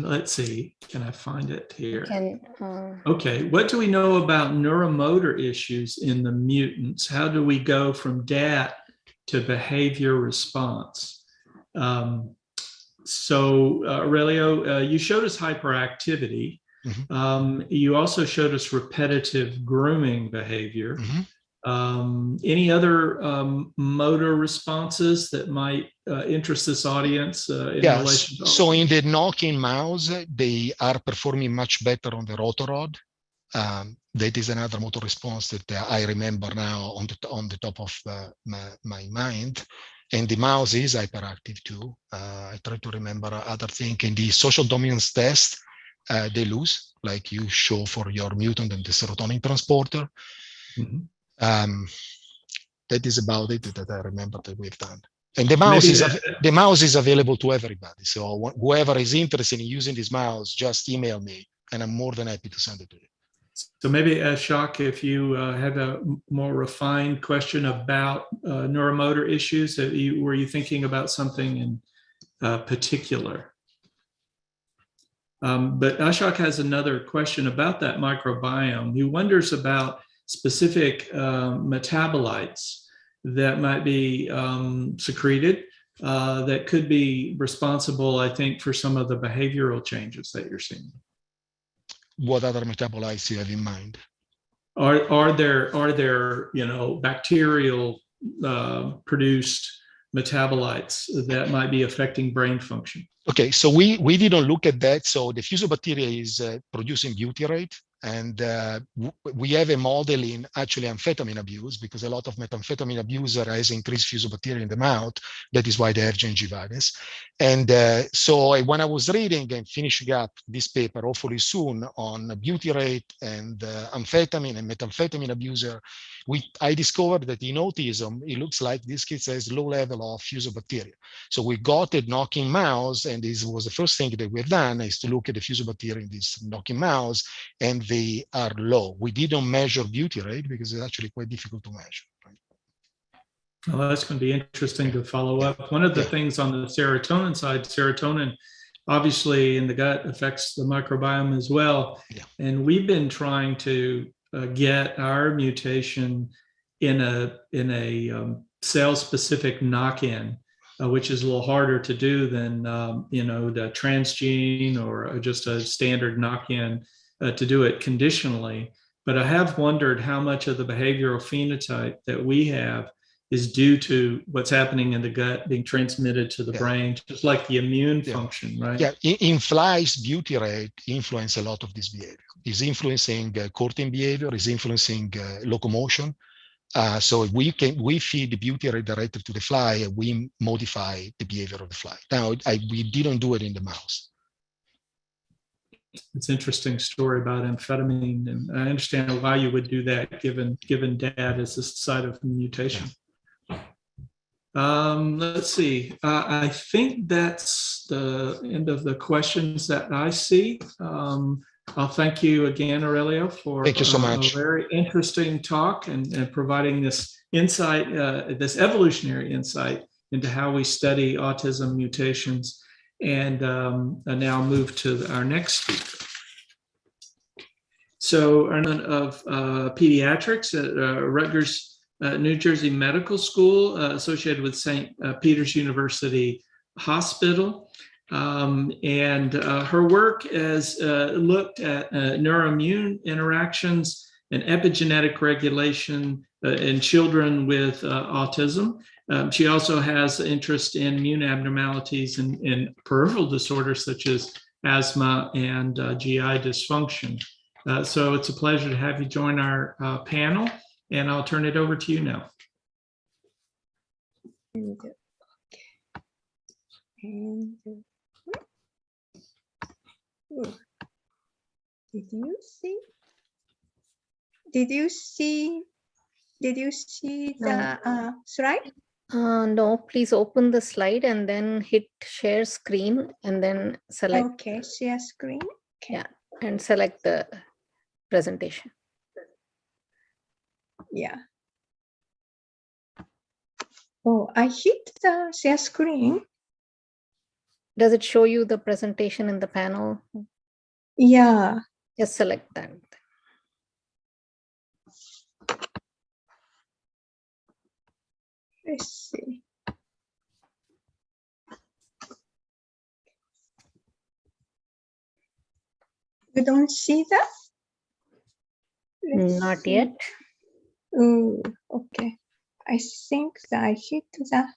let's see. Can I find it here? Can, Okay, what do we know about neuromotor issues in the mutants? How do we go from DAT to behavior response? Aurelio, you showed us hyperactivity. Mm-hmm. You also showed us repetitive grooming behavior. Mm-hmm. Any other motor responses that might interest this audience in relation to? So in the knocking mouse, they are performing much better on the rotor rod. That is another motor response that I remember now on the top of my mind. And the mouse is hyperactive too. I try to remember other things. In the social dominance test, they lose, like you show for your mutant and the serotonin transporter. Mm-hmm. That is about it that I remember that we've done. And the mouse is available to everybody. So whoever is interested in using this mouse, just email me, and I'm more than happy to send it to you. So maybe, Ashok, if you had a more refined question about neuromotor issues, were you thinking about something in particular? But Ashok has another question about that microbiome. He wonders about specific metabolites that might be secreted that could be responsible, I think, for some of the behavioral changes that you're seeing. What other metabolites do you have in mind? Are there bacterial produced metabolites that might be affecting brain function? Okay, so we didn't look at that. So the fusobacteria is producing butyrate, and we have a model in actually amphetamine abuse, because a lot of methamphetamine abuser has increased fusobacteria in the mouth. That is why they have gingivitis. And so when I was reading and finishing up this paper, hopefully soon, on butyrate and amphetamine and methamphetamine abuser, I discovered that in autism, it looks like this kid has low level of fusobacteria. So we got a knocking mouse, and this was the first thing that we've done, is to look at the fusobacteria in this knocking mouse, and they are low. We didn't measure butyrate because it's actually quite difficult to measure. Right? Well, that's going to be interesting to follow up. One of the things on the serotonin side, serotonin obviously in the gut affects the microbiome as well. Yeah. And we've been trying to get our mutation in a cell-specific knock-in, which is a little harder to do than the transgene or just a standard knock-in to do it conditionally. But I have wondered how much of the behavioral phenotype that we have is due to what's happening in the gut being transmitted to the brain, just like the immune function, right? Yeah, in flies, butyrate influence a lot of this behavior. It's influencing courting behavior, is influencing locomotion. So we feed the butyrate directly to the fly, and we modify the behavior of the fly. Now, we didn't do it in the mouse. It's an interesting story about amphetamine, and I understand why you would do that, given DAD is the site of mutation. Let's see. I think that's the end of the questions that I see. I'll thank you again, Aurelio, for Thank you so much. a very interesting talk and providing this insight, this evolutionary insight into how we study autism mutations. And I now move to our next speaker. So, of pediatrics at Rutgers, New Jersey Medical School, associated with St. Peter's University Hospital. And her work has looked at neuroimmune interactions and epigenetic regulation in children with autism. She also has interest in immune abnormalities and peripheral disorders such as asthma and GI dysfunction. So it's a pleasure to have you join our panel, and I'll turn it over to you now. Did you see the slide? No, please open the slide and then hit share screen and then select. Okay, share screen. Okay. Yeah, and select the presentation. Yeah. Oh, I hit the share screen. Does it show you the presentation in the panel? Yeah. Just select that. Let's see. You don't see that? Let's Not see. yet. Oh, okay. I think that I hit the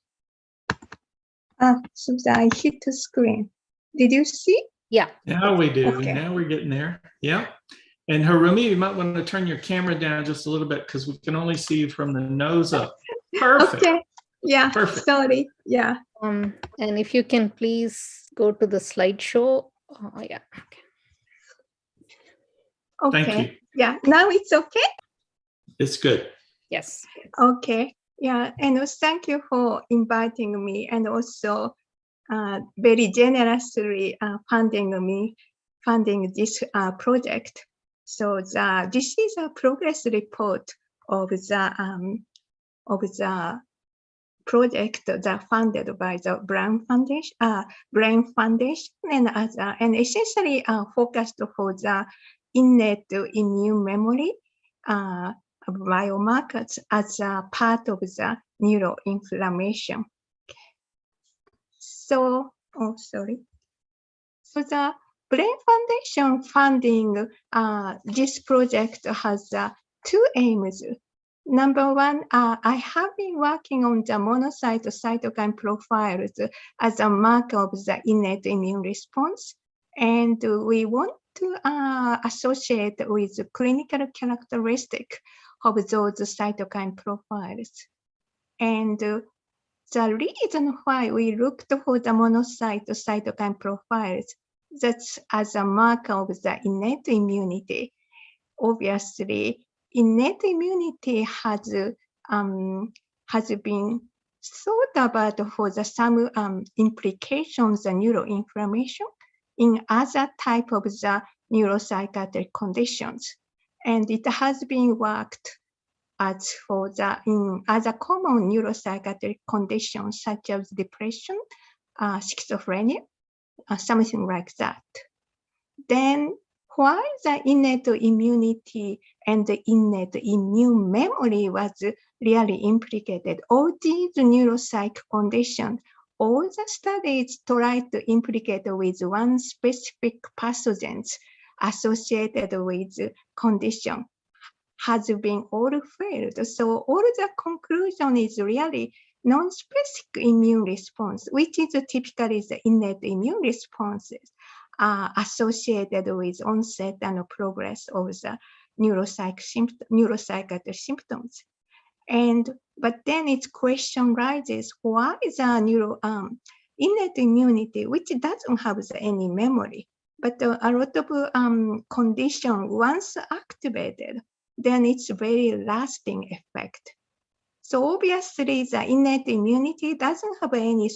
so that I hit the screen. Did you see? Yeah. Now we do. Okay. Now we're getting there. Yeah. And Harumi, you might want to turn your camera down just a little bit because we can only see you from the nose up. Perfect. Okay. Yeah. Perfect. Sorry. Yeah. And if you can please go to the slideshow. Oh, yeah. Okay. Thank you. Yeah. Now it's okay. It's good. Yes. Okay. Yeah. And thank you for inviting me, and also very generously funding this project. So this is a progress report of the project that funded by the Brain Foundation, and essentially focused for the innate immune memory biomarkers as a part of the neuroinflammation. So, So the Brain Foundation funding this project has two aims. Number one, I have been working on the monocyte cytokine profiles as a marker of the innate immune response, and we want to associate with the clinical characteristic of those cytokine profiles. And the reason why we looked for the monocyte cytokine profiles, that's as a marker of the innate immunity. Obviously, innate immunity has been thought about for the some implications of neuroinflammation in other type of the neuropsychiatric conditions, and it has been worked as for the in other common neuropsychiatric conditions such as depression, schizophrenia, something like that. Then why the innate immunity and the innate immune memory was really implicated? All these neuropsych conditions, all the studies tried to implicate with one specific pathogens associated with condition has been all failed. So all the conclusion is really non-specific immune response, which is typically the innate immune responses associated with onset and progress of the neuropsychiatric symptoms. But then its question rises, why is the innate immunity, which doesn't have any memory, But a lot of condition, once activated, then it's very lasting effect. So obviously, the innate immunity doesn't have any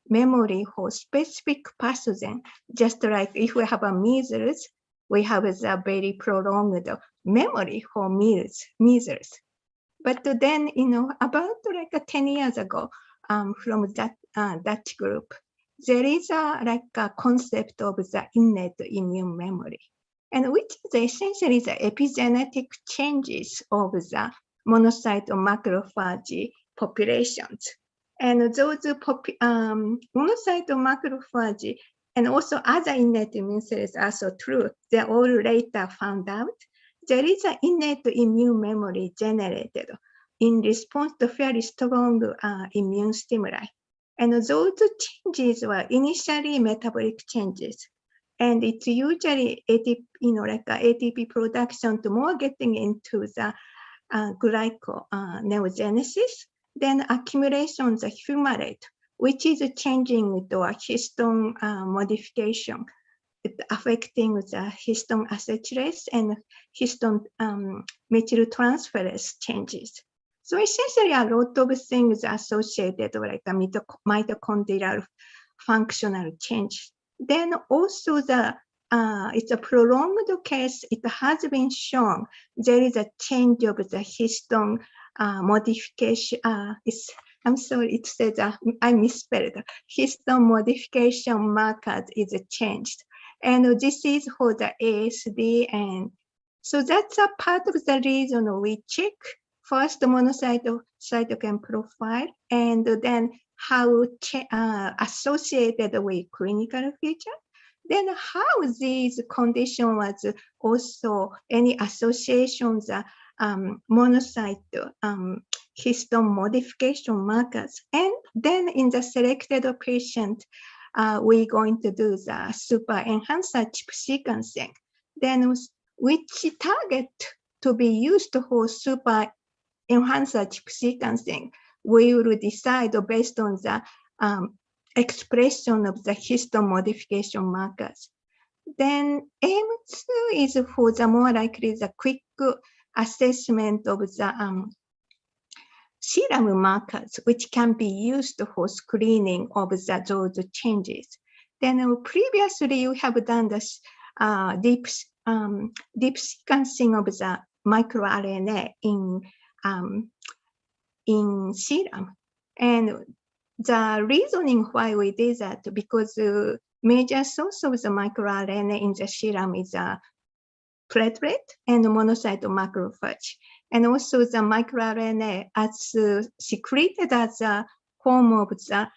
memory for specific pathogen. Just like if we have a measles, we have a very prolonged memory for measles. But then, about like 10 years ago, from that group, there is a concept of the innate immune memory, and which is essentially the epigenetic changes of the monocyte or macrophage populations. And those monocyte or macrophage and also other innate immune cells are so true. They're all later found out. There is an innate immune memory generated in response to fairly strong immune stimuli. And those changes were initially metabolic changes. And it's usually ATP, like ATP production to more getting into the glyconeogenesis, then accumulations accumulate, which is changing to a histone modification, affecting the histone acetylase and histone methyltransferase changes. So essentially a lot of things associated with like a mitochondrial functional change. Then also it's a prolonged case. It has been shown there is a change of the histone modification. I'm sorry, it says I misspelled. Histone modification markers is changed. And this is for the ASD. And so that's a part of the reason we check first the monocyte cytokine profile, and then how associated with clinical feature. Then how these conditions was also any associations, monocyte histone modification markers. And then in the selected patient, we're going to do the super enhancer chip sequencing. Then which target to be used for super enhancer chip sequencing, we will decide based on the expression of the histone modification markers. Then M2 is for the more likely the quick assessment of the serum markers, which can be used for screening of those changes. Then previously you have done this deep sequencing of the microRNA in serum. And the reasoning why we did that, because the major source of the microRNA in the serum is a platelet and monocyte macrophage. And also the microRNA as secreted as a form of the,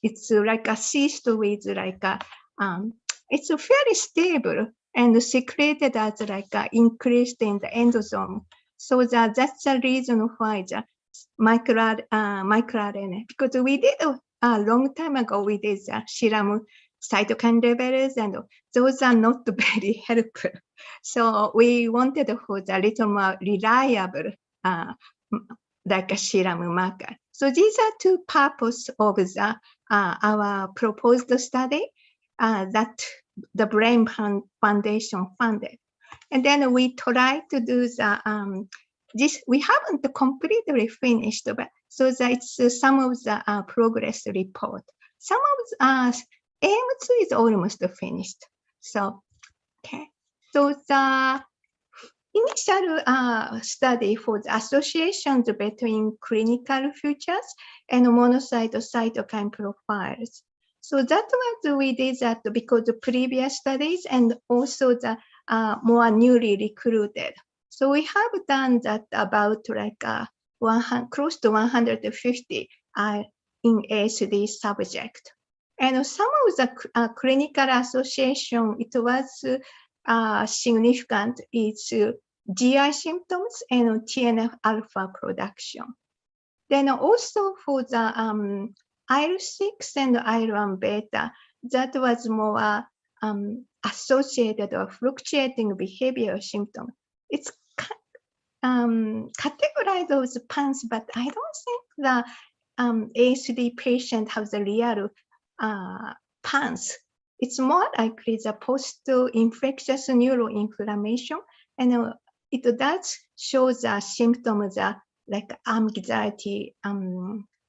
it's like a cyst with like a, it's a fairly stable and secreted as like a increased in the endosome. So that's the reason why the microRNA, because we did a long time ago, we did the serum cytokine levels, and those are not very helpful. So we wanted for the little more reliable, like a serum marker. So these are two purposes of the our proposed study that the Brain Foundation funded. And then we tried to do the this. We haven't completely finished, but so that's some of the progress report. Some of AM2 is almost finished. So, okay. So the initial study for the associations between clinical features and monocyte cytokine profiles. So that was we did that because the previous studies and also the more newly recruited. So we have done that about like close to 150 in ASD subject. And some of the clinical association, it was significant, is GI symptoms and TNF alpha production. Then also for the IL-6 and IL-1 beta, that was more associated or fluctuating behavioral symptom. It's categorized as PANS, but I don't think the ASD patient has a real PANS. It's more likely the post-infectious neuroinflammation, and it does show the symptoms like anxiety,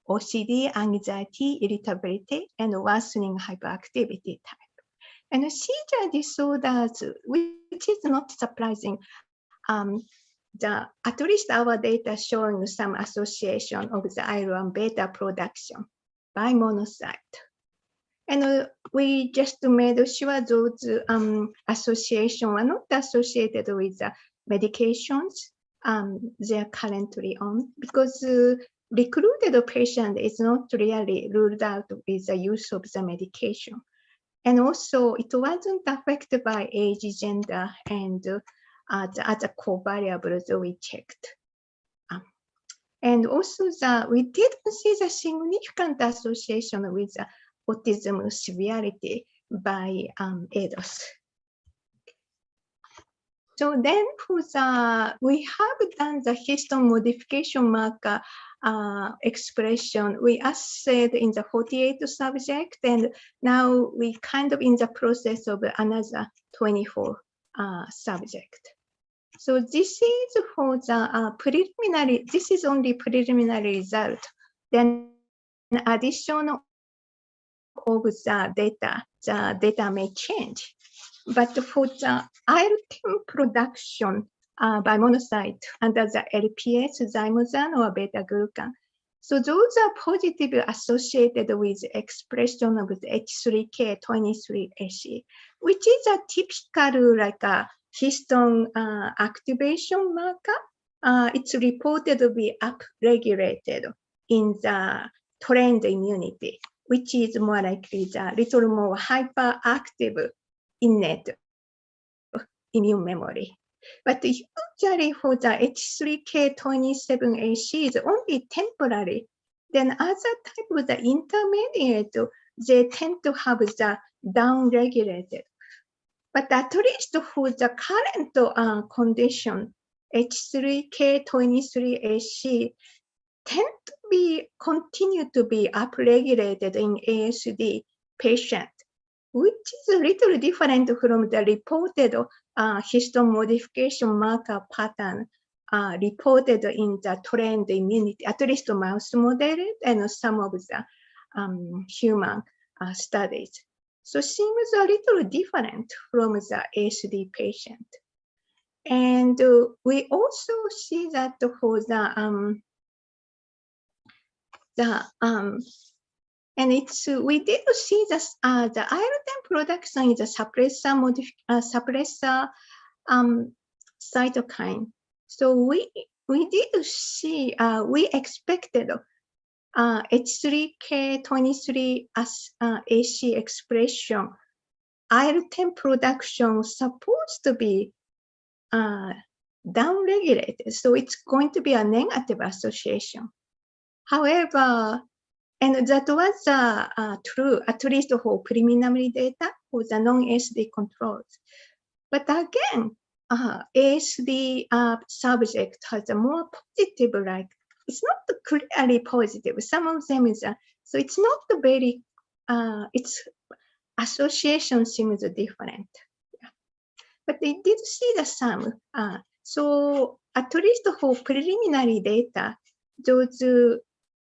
OCD, anxiety, irritability, and worsening hyperactivity type. And seizure disorders, which is not surprising, at least our data showing some association of the IL-1 beta production by monocyte. And we just made sure those associations are not associated with the medications they are currently on, because recruited patient is not really ruled out with the use of the medication. And also it wasn't affected by age, gender, and the other core variables we checked. And also we didn't see the significant association with autism severity by ADOS. So then we have done the histone modification marker expression. We assessed in the 48 subjects, and now we kind of in the process of another 24 subjects. So this is for the preliminary, this is only preliminary result. Then addition of the data may change. But for the IL-10 production by monocyte under the LPS, zymosine, or beta-glucan, so those are positively associated with expression of the H3K23AC, which is a typical like a histone activation marker. It's reported to be upregulated in the trained immunity, which is more likely the little more hyperactive innate immune memory. But usually for the H3K27AC is only temporary. Then other type of the intermediate, they tend to have the downregulated. But at least for the current condition, H3K23AC tend to be continue to be upregulated in ASD patient, which is a little different from the reported histone modification marker pattern reported in the trained immunity, at least mouse model and some of the human studies. So seems a little different from the ASD patient. And we also see that for and it's we did see the IL-10 production is a suppressor cytokine. So we did see we expected H3K23 as AC expression. IL-10 production supposed to be downregulated, so it's going to be a negative association. However, and that was true, at least for preliminary data for the non-ASD controls. But again, ASD subject has a more positive, like, it's not clearly positive. Some of them is, so it's not very, its association seems different. Yeah. But they did see the sum. So at least for preliminary data, those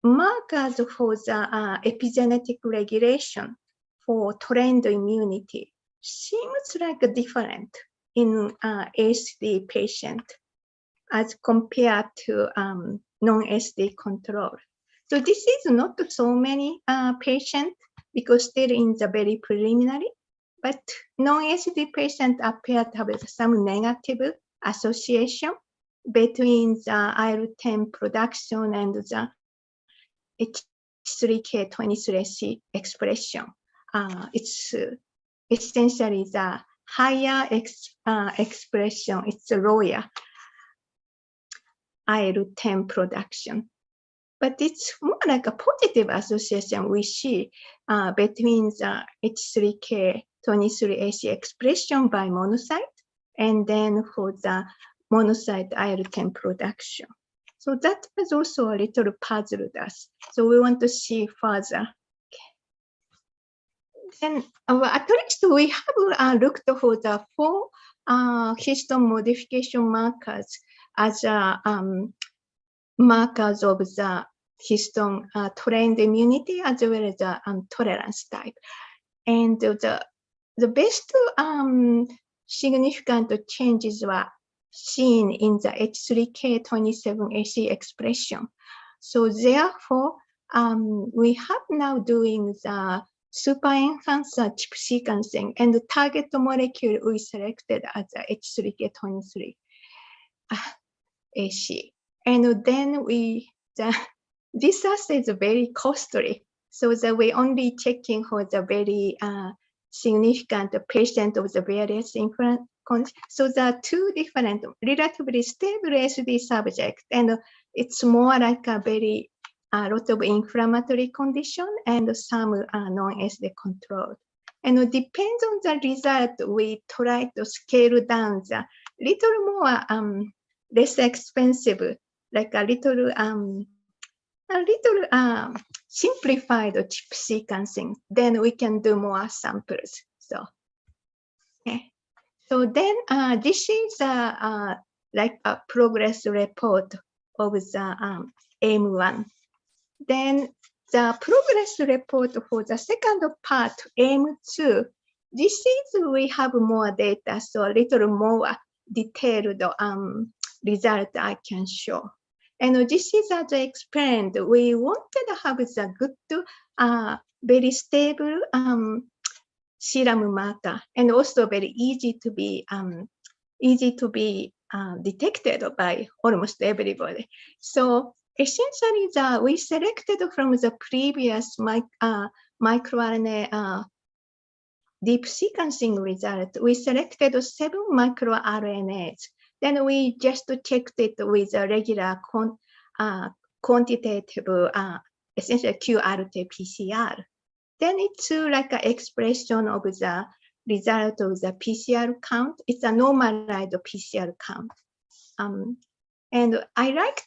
markers for the epigenetic regulation for trained immunity seems like different in ASD patient as compared to non-ASD control. So this is not so many patients because still in the very preliminary, but non-ASD patient appear to have some negative association between the IL-10 production and the H3K23AC expression. It's essentially the higher expression, it's lower IL-10 production. But it's more like a positive association we see between the H3K23AC expression by monocyte and then for the monocyte IL-10 production. So that was also a little puzzled us. So we want to see further. Then at least we have looked for the 4 histone modification markers as markers of the histone trained immunity as well as the tolerance type. And the best significant changes were seen in the H3K27AC expression. So therefore, we have now doing the super enhancer chip sequencing, and the target molecule we selected as the H3K23 AC. And then this assay is very costly, so that we only checking for the very significant patient of the various influence. So there are 2 different relatively stable SD subjects, and it's more like a very lot of inflammatory condition and some non-SD control. And it depends on the result, we try to scale down the little more less expensive, like a little simplified chip sequencing. Then we can do more samples. So, okay. So then this is like a progress report of the M1. Then the progress report for the second part, M2, this is we have more data, so a little more detailed result I can show. And this is as I explained, we wanted to have the good, very stable serum marker, and also very easy to be detected by almost everybody. So essentially, we selected from the previous microRNA deep sequencing result, we selected 7 microRNAs. Then we just checked it with a regular quantitative, essentially QRT-PCR. Then it's like an expression of the result of the PCR count. It's a normalized PCR count. And I like,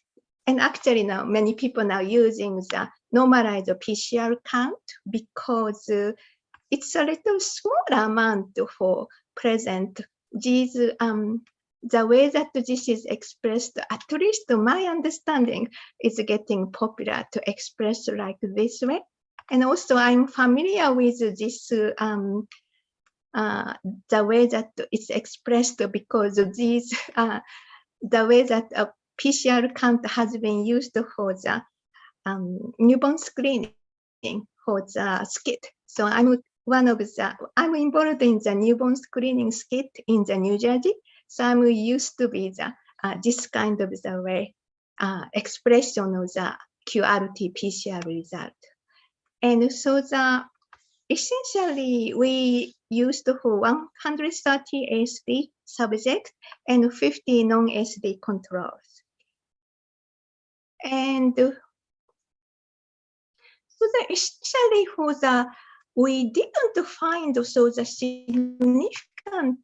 and actually now many people now using the normalized PCR count because it's a little small amount for present. These, the way that this is expressed, at least my understanding, is getting popular to express like this way. And also I'm familiar with this, the way that it's expressed because these, the way that a PCR count has been used for the newborn screening for the skit. So I'm involved in the newborn screening skit in the New Jersey. So I'm used to be the this kind of the way expression of the QRT PCR result. And so essentially we used for 130 SD subjects and 50 non-SD controls. And so essentially for we didn't find so the significant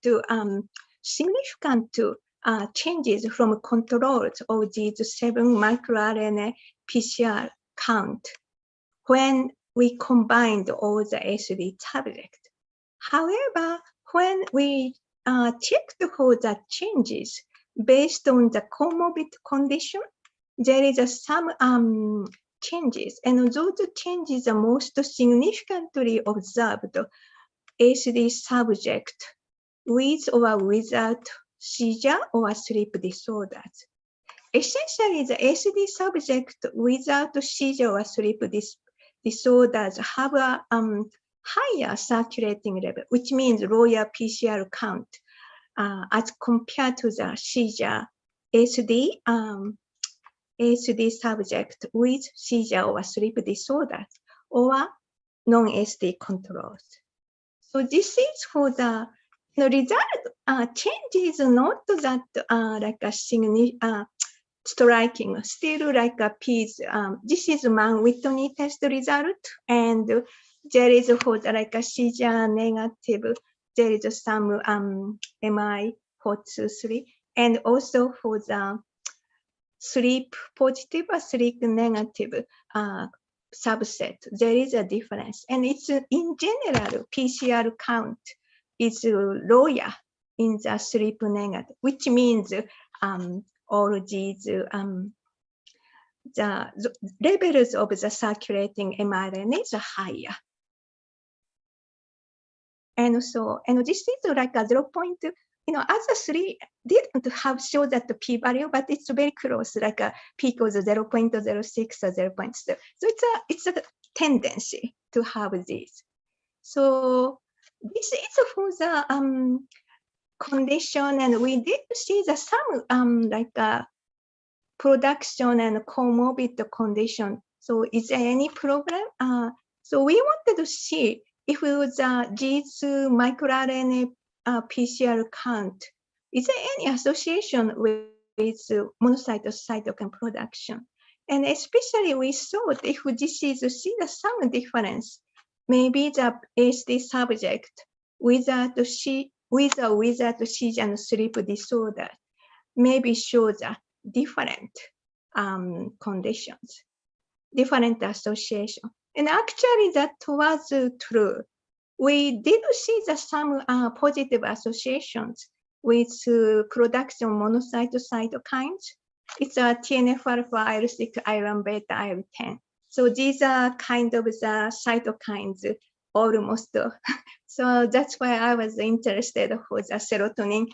changes from controls of these 7 microRNA PCR count when we combined all the SD subjects. However, when we checked for the changes based on the comorbid condition, there is some changes, and those changes are most significantly observed SD subject with or without seizure or sleep disorders. Essentially, the SD subject without seizure or sleep disorders have a higher circulating level, which means lower PCR count as compared to the seizure SD subject with seizure or sleep disorders or non-SD controls. So this is for the result. Change is not that like a striking, still like a piece. This is Mann-Whitney test result, and there is for the like a seizure negative, there is some MI for Ssri, and also for the sleep positive or sleep negative, subset, there is a difference. And it's in general, PCR count is lower in the sleep negative, which means all these the levels of the circulating mRNA is higher. And so, and this is like a 0. Other three didn't have show that the p-value, but it's very close, like a p equals 0.06 or 0.7. So it's a tendency to have this. So this is for the condition, and we did see the some like production and comorbid condition. So is there any problem? So we wanted to see if it was these microRNA PCR count, is there any association with monocyte cytokine production? And especially we thought if this is see some difference, maybe the ASD subject with or without seizure and sleep disorder maybe shows a different conditions, different association. And actually that was true. We did see some positive associations with production monocyte cytokines. It's a TNF-alpha, IL-6, IL-1 beta, IL-10. So these are kind of the cytokines almost. So that's why I was interested for the serotonin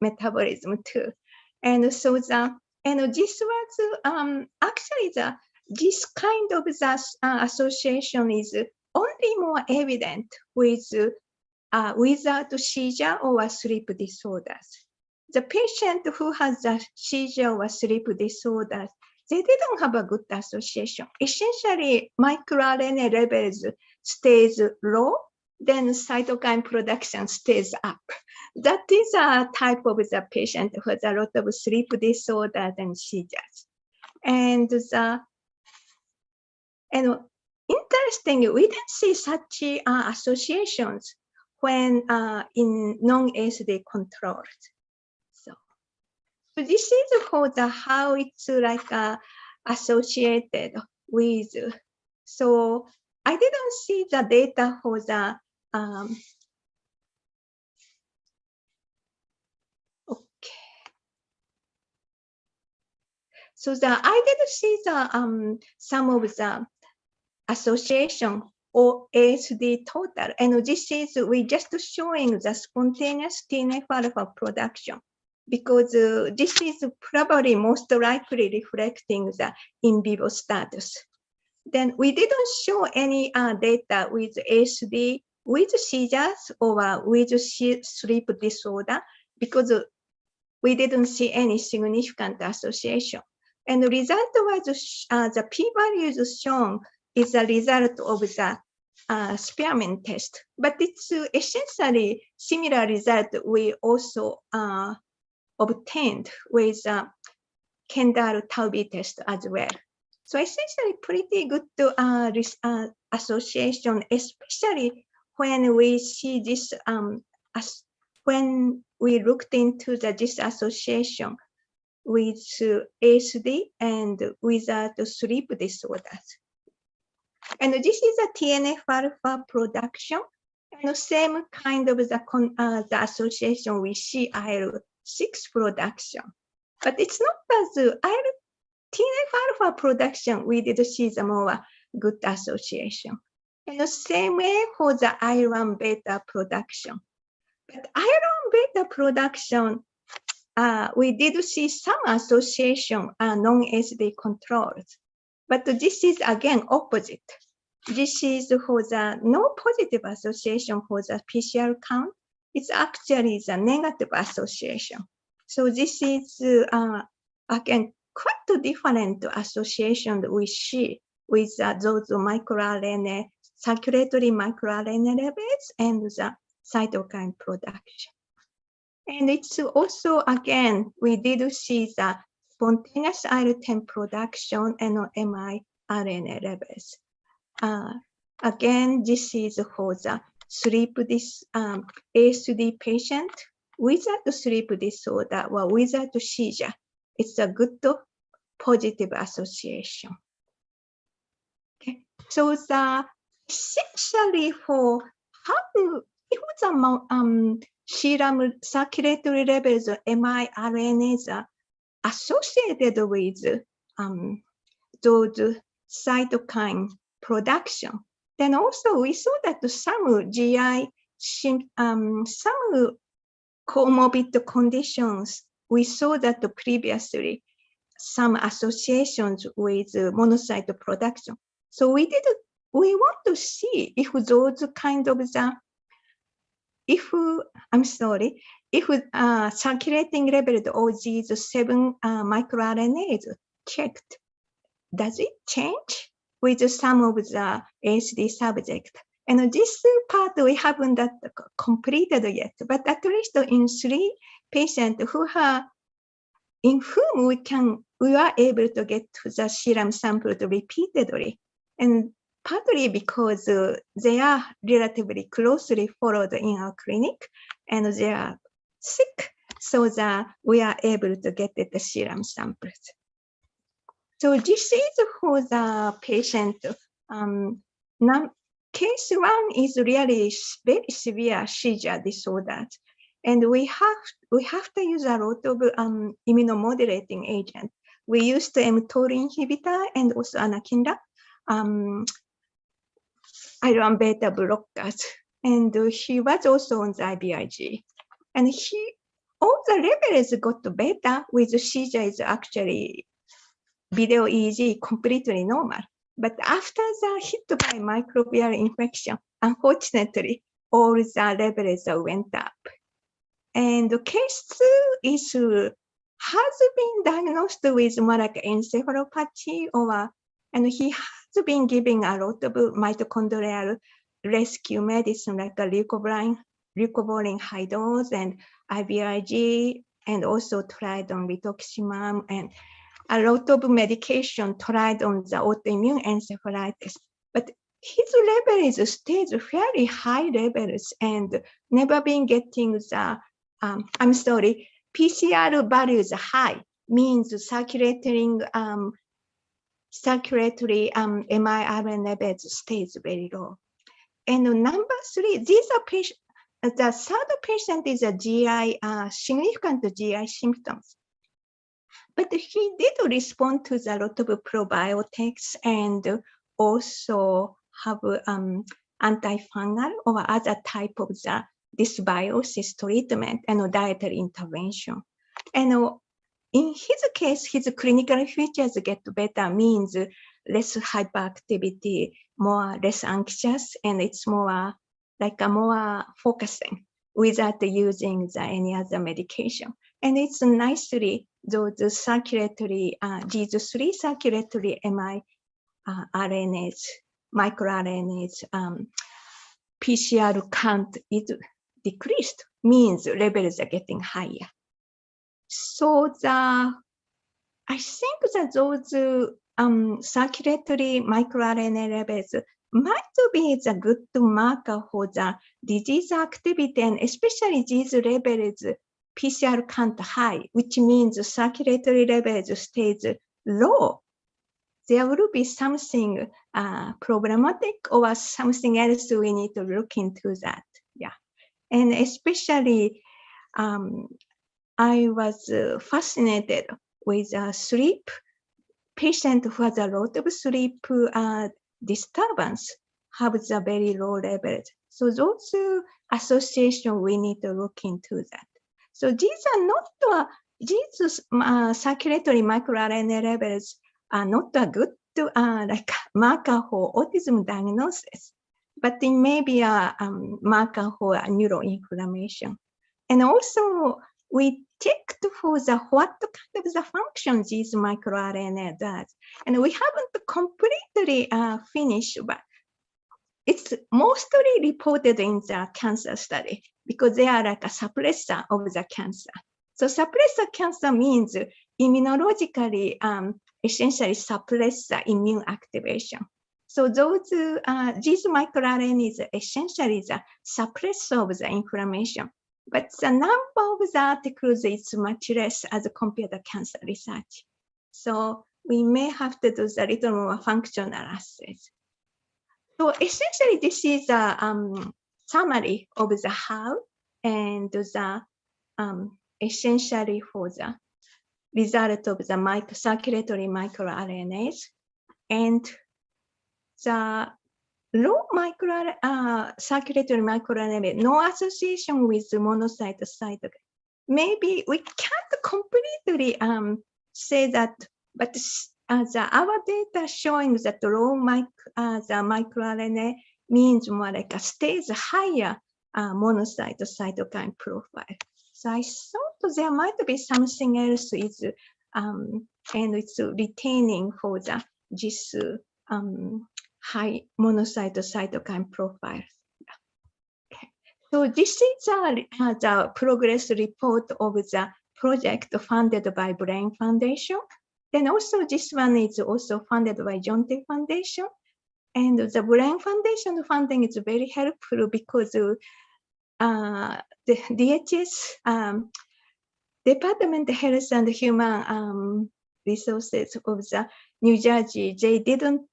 metabolism too. And so this was actually this kind of association is only more evident with without seizure or sleep disorders. The patient who has a seizure or sleep disorders, they didn't have a good association. Essentially, microRNA levels stays low, then cytokine production stays up. That is a type of the patient who has a lot of sleep disorders and seizures. And interestingly, we didn't see such associations when in non-ASD controls. So this is for the how it's like associated with. So I didn't see the data for the So I did see the some of the association or ASD total, and this is we just showing the spontaneous TNF-alpha production because this is probably most likely reflecting the in vivo status. Then we didn't show any data with ASD with seizures or with sleep disorder because we didn't see any significant association. And the result was the p-values shown is a result of the Spearman test, but it's essentially similar result we also obtained with Kendall-Taubes test as well. So essentially pretty good association, especially when we see this, when we looked into this association with ASD and without sleep disorders. And this is a TNF-alpha production, and the same kind of the association we see IL-6 production. But it's not as TNF-alpha production, we did see the more good association. And the same way for the IL-1 beta production. But IL-1 beta production, we did see some association non-ASD controls. But this is again opposite. This is for the no positive association for the PCR count. It's actually the negative association. So this is again quite a different association that we see with those microRNA, circulatory microRNA levels and the cytokine production. And it's also again we did see the spontaneous IL-10 production and mRNA levels. Again, this is for the sleep ASD patient without sleep disorder or without seizure. It's a good positive association. Okay, So the essentially for how if the serum circulatory levels of miRNAs are associated with those cytokine production, then also we saw that some GI, some comorbid conditions, we saw that previously some associations with monocyte production. So we want to see if those kind of if circulating levels of these 7 microRNAs checked, does it change with some of the ASD subjects? And this part we haven't completed yet, but at least in 3 patients in whom we are able to get to the serum sampled repeatedly, and partly because they are relatively closely followed in our clinic, and they are sick, so that we are able to get the serum samples. So this is for the patient. Case 1 is really very severe seizure disorder, and we have to use a lot of immunomodulating agent. We used the mTOR inhibitor and also anakinra, iron beta blockers, and he was also on the IVIG. And all the levels got better with seizure is actually video EEG completely normal. But after the hit by microbial infection, unfortunately, all the levels went up. And case 2 has been diagnosed with more like encephalopathy, and he has been giving a lot of mitochondrial rescue medicine like leucovorin high dose and IVIG, and also tried on rituximab, and a lot of medication tried on the autoimmune encephalitis. But his levels stayed fairly high levels and never been getting the, PCR values high, means circulatory miRNA levels stays very low. And number 3, these are patients, the third patient is a GI, significant GI symptoms. But he did respond to a lot of probiotics and also have antifungal or other type of the dysbiosis treatment and dietary intervention. And in his case, his clinical features get better, means less hyperactivity, less anxious, and it's more like a more focusing without using any other medication. And it's nicely those circulatory, these 3 circulatory miRNAs, microRNAs, PCR count is decreased, means levels are getting higher. So I think that those circulatory microRNA levels might be the good marker for the disease activity, and especially these levels PCR count high, which means circulatory levels stays low. There will be something problematic or something else we need to look into that. Yeah, and especially I was fascinated with sleep. Patient who has a lot of sleep disturbance have the very low levels. So those association we need to look into that. So these are not these circulatory microRNA levels are not a good like marker for autism diagnosis, but it may be a marker for neuroinflammation. And also we checked for what kind of the function these microRNA does, and we haven't completely finished, but it's mostly reported in the cancer study because they are like a suppressor of the cancer. So suppressor cancer means immunologically essentially suppress the immune activation. So those these microRNAs essentially the suppressor of the inflammation. But the number of the articles is much less as compared to cancer research. So we may have to do a little more functional assays. So essentially, this is a summary of the how and the essentially for the result of the circulatory microRNAs and the low circulatory microRNA, no association with monocyte cytokine. Maybe we can't completely say that, but our data showing that low the microRNA means more like a stays higher monocyte cytokine profile. So I thought there might be something else is and it's retaining for this high monocyte cytokine profile. Okay. So this is the progress report of the project funded by Brain Foundation. Then also this one is also funded by Jonte Foundation. And the Brain Foundation funding is very helpful because the DHS Department of Health and Human Resources of the New Jersey, they didn't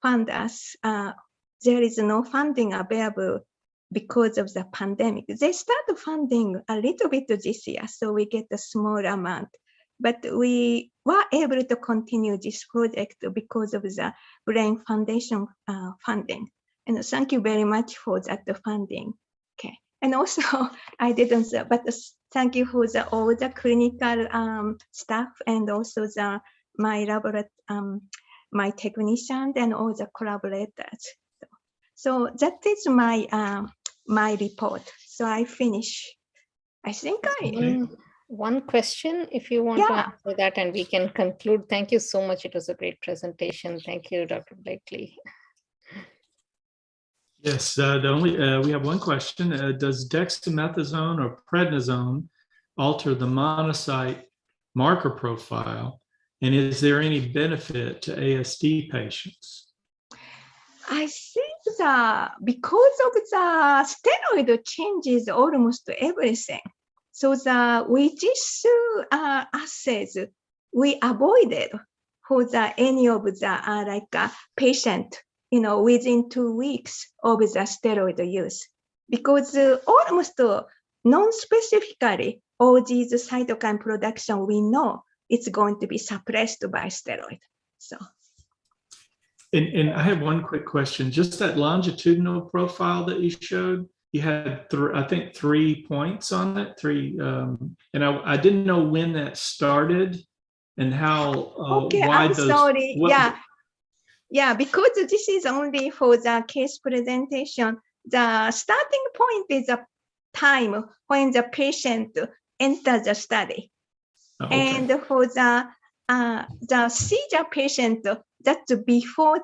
fund us. There is no funding available because of the pandemic. They started funding a little bit this year, so we get a small amount. But we were able to continue this project because of the Brain Foundation funding. And thank you very much for that funding. Okay. And also, I didn't, but thank you for all the clinical staff and also my laboratory, my technicians and all the collaborators. So that is my my report. So I finish. I think one question, if you want to answer that, and we can conclude. Thank you so much. It was a great presentation. Thank you, Dr. Blakely. Yes, we have one question. Does dexamethasone or prednisone alter the monocyte marker profile? And is there any benefit to ASD patients? I think that because of the steroid changes almost everything. So with these assays, we avoided for any of the patient, within 2 weeks of the steroid use, because almost non-specifically all these cytokine production we know it's going to be suppressed by steroid. So. And I have one quick question. Just that longitudinal profile that you showed, you had, I think, 3 points on it. And I didn't know when that started and how wide I'm sorry. Yeah, because this is only for the case presentation. The starting point is a time when the patient enters the study. And for the seizure patient, that's before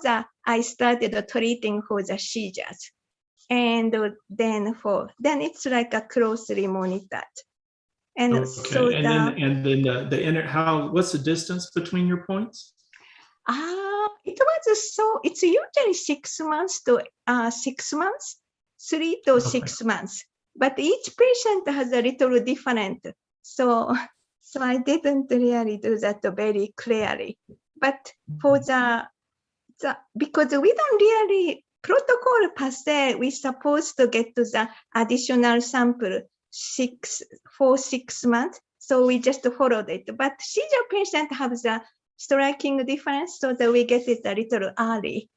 I started treating for the seizures. And then it's like a closely monitored. And so what's the distance between your points? It's usually 6 months to 6 months, 3 to 6 months. But each patient has a little different. So I didn't really do that very clearly. But for because we don't really protocol per se, we're supposed to get to the additional sample for 6 months. So we just followed it. But seizure patient have the striking difference, so that we get it a little early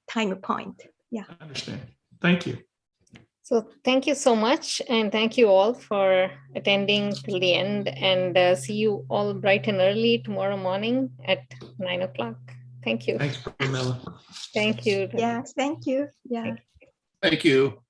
time point. Yeah. I understand. Thank you. So thank you so much. And thank you all for attending till the end, and see you all bright and early tomorrow morning at 9 o'clock. Thank you. Thanks, Pramila. Thank you. Yes, thank you. Yeah. Thank you.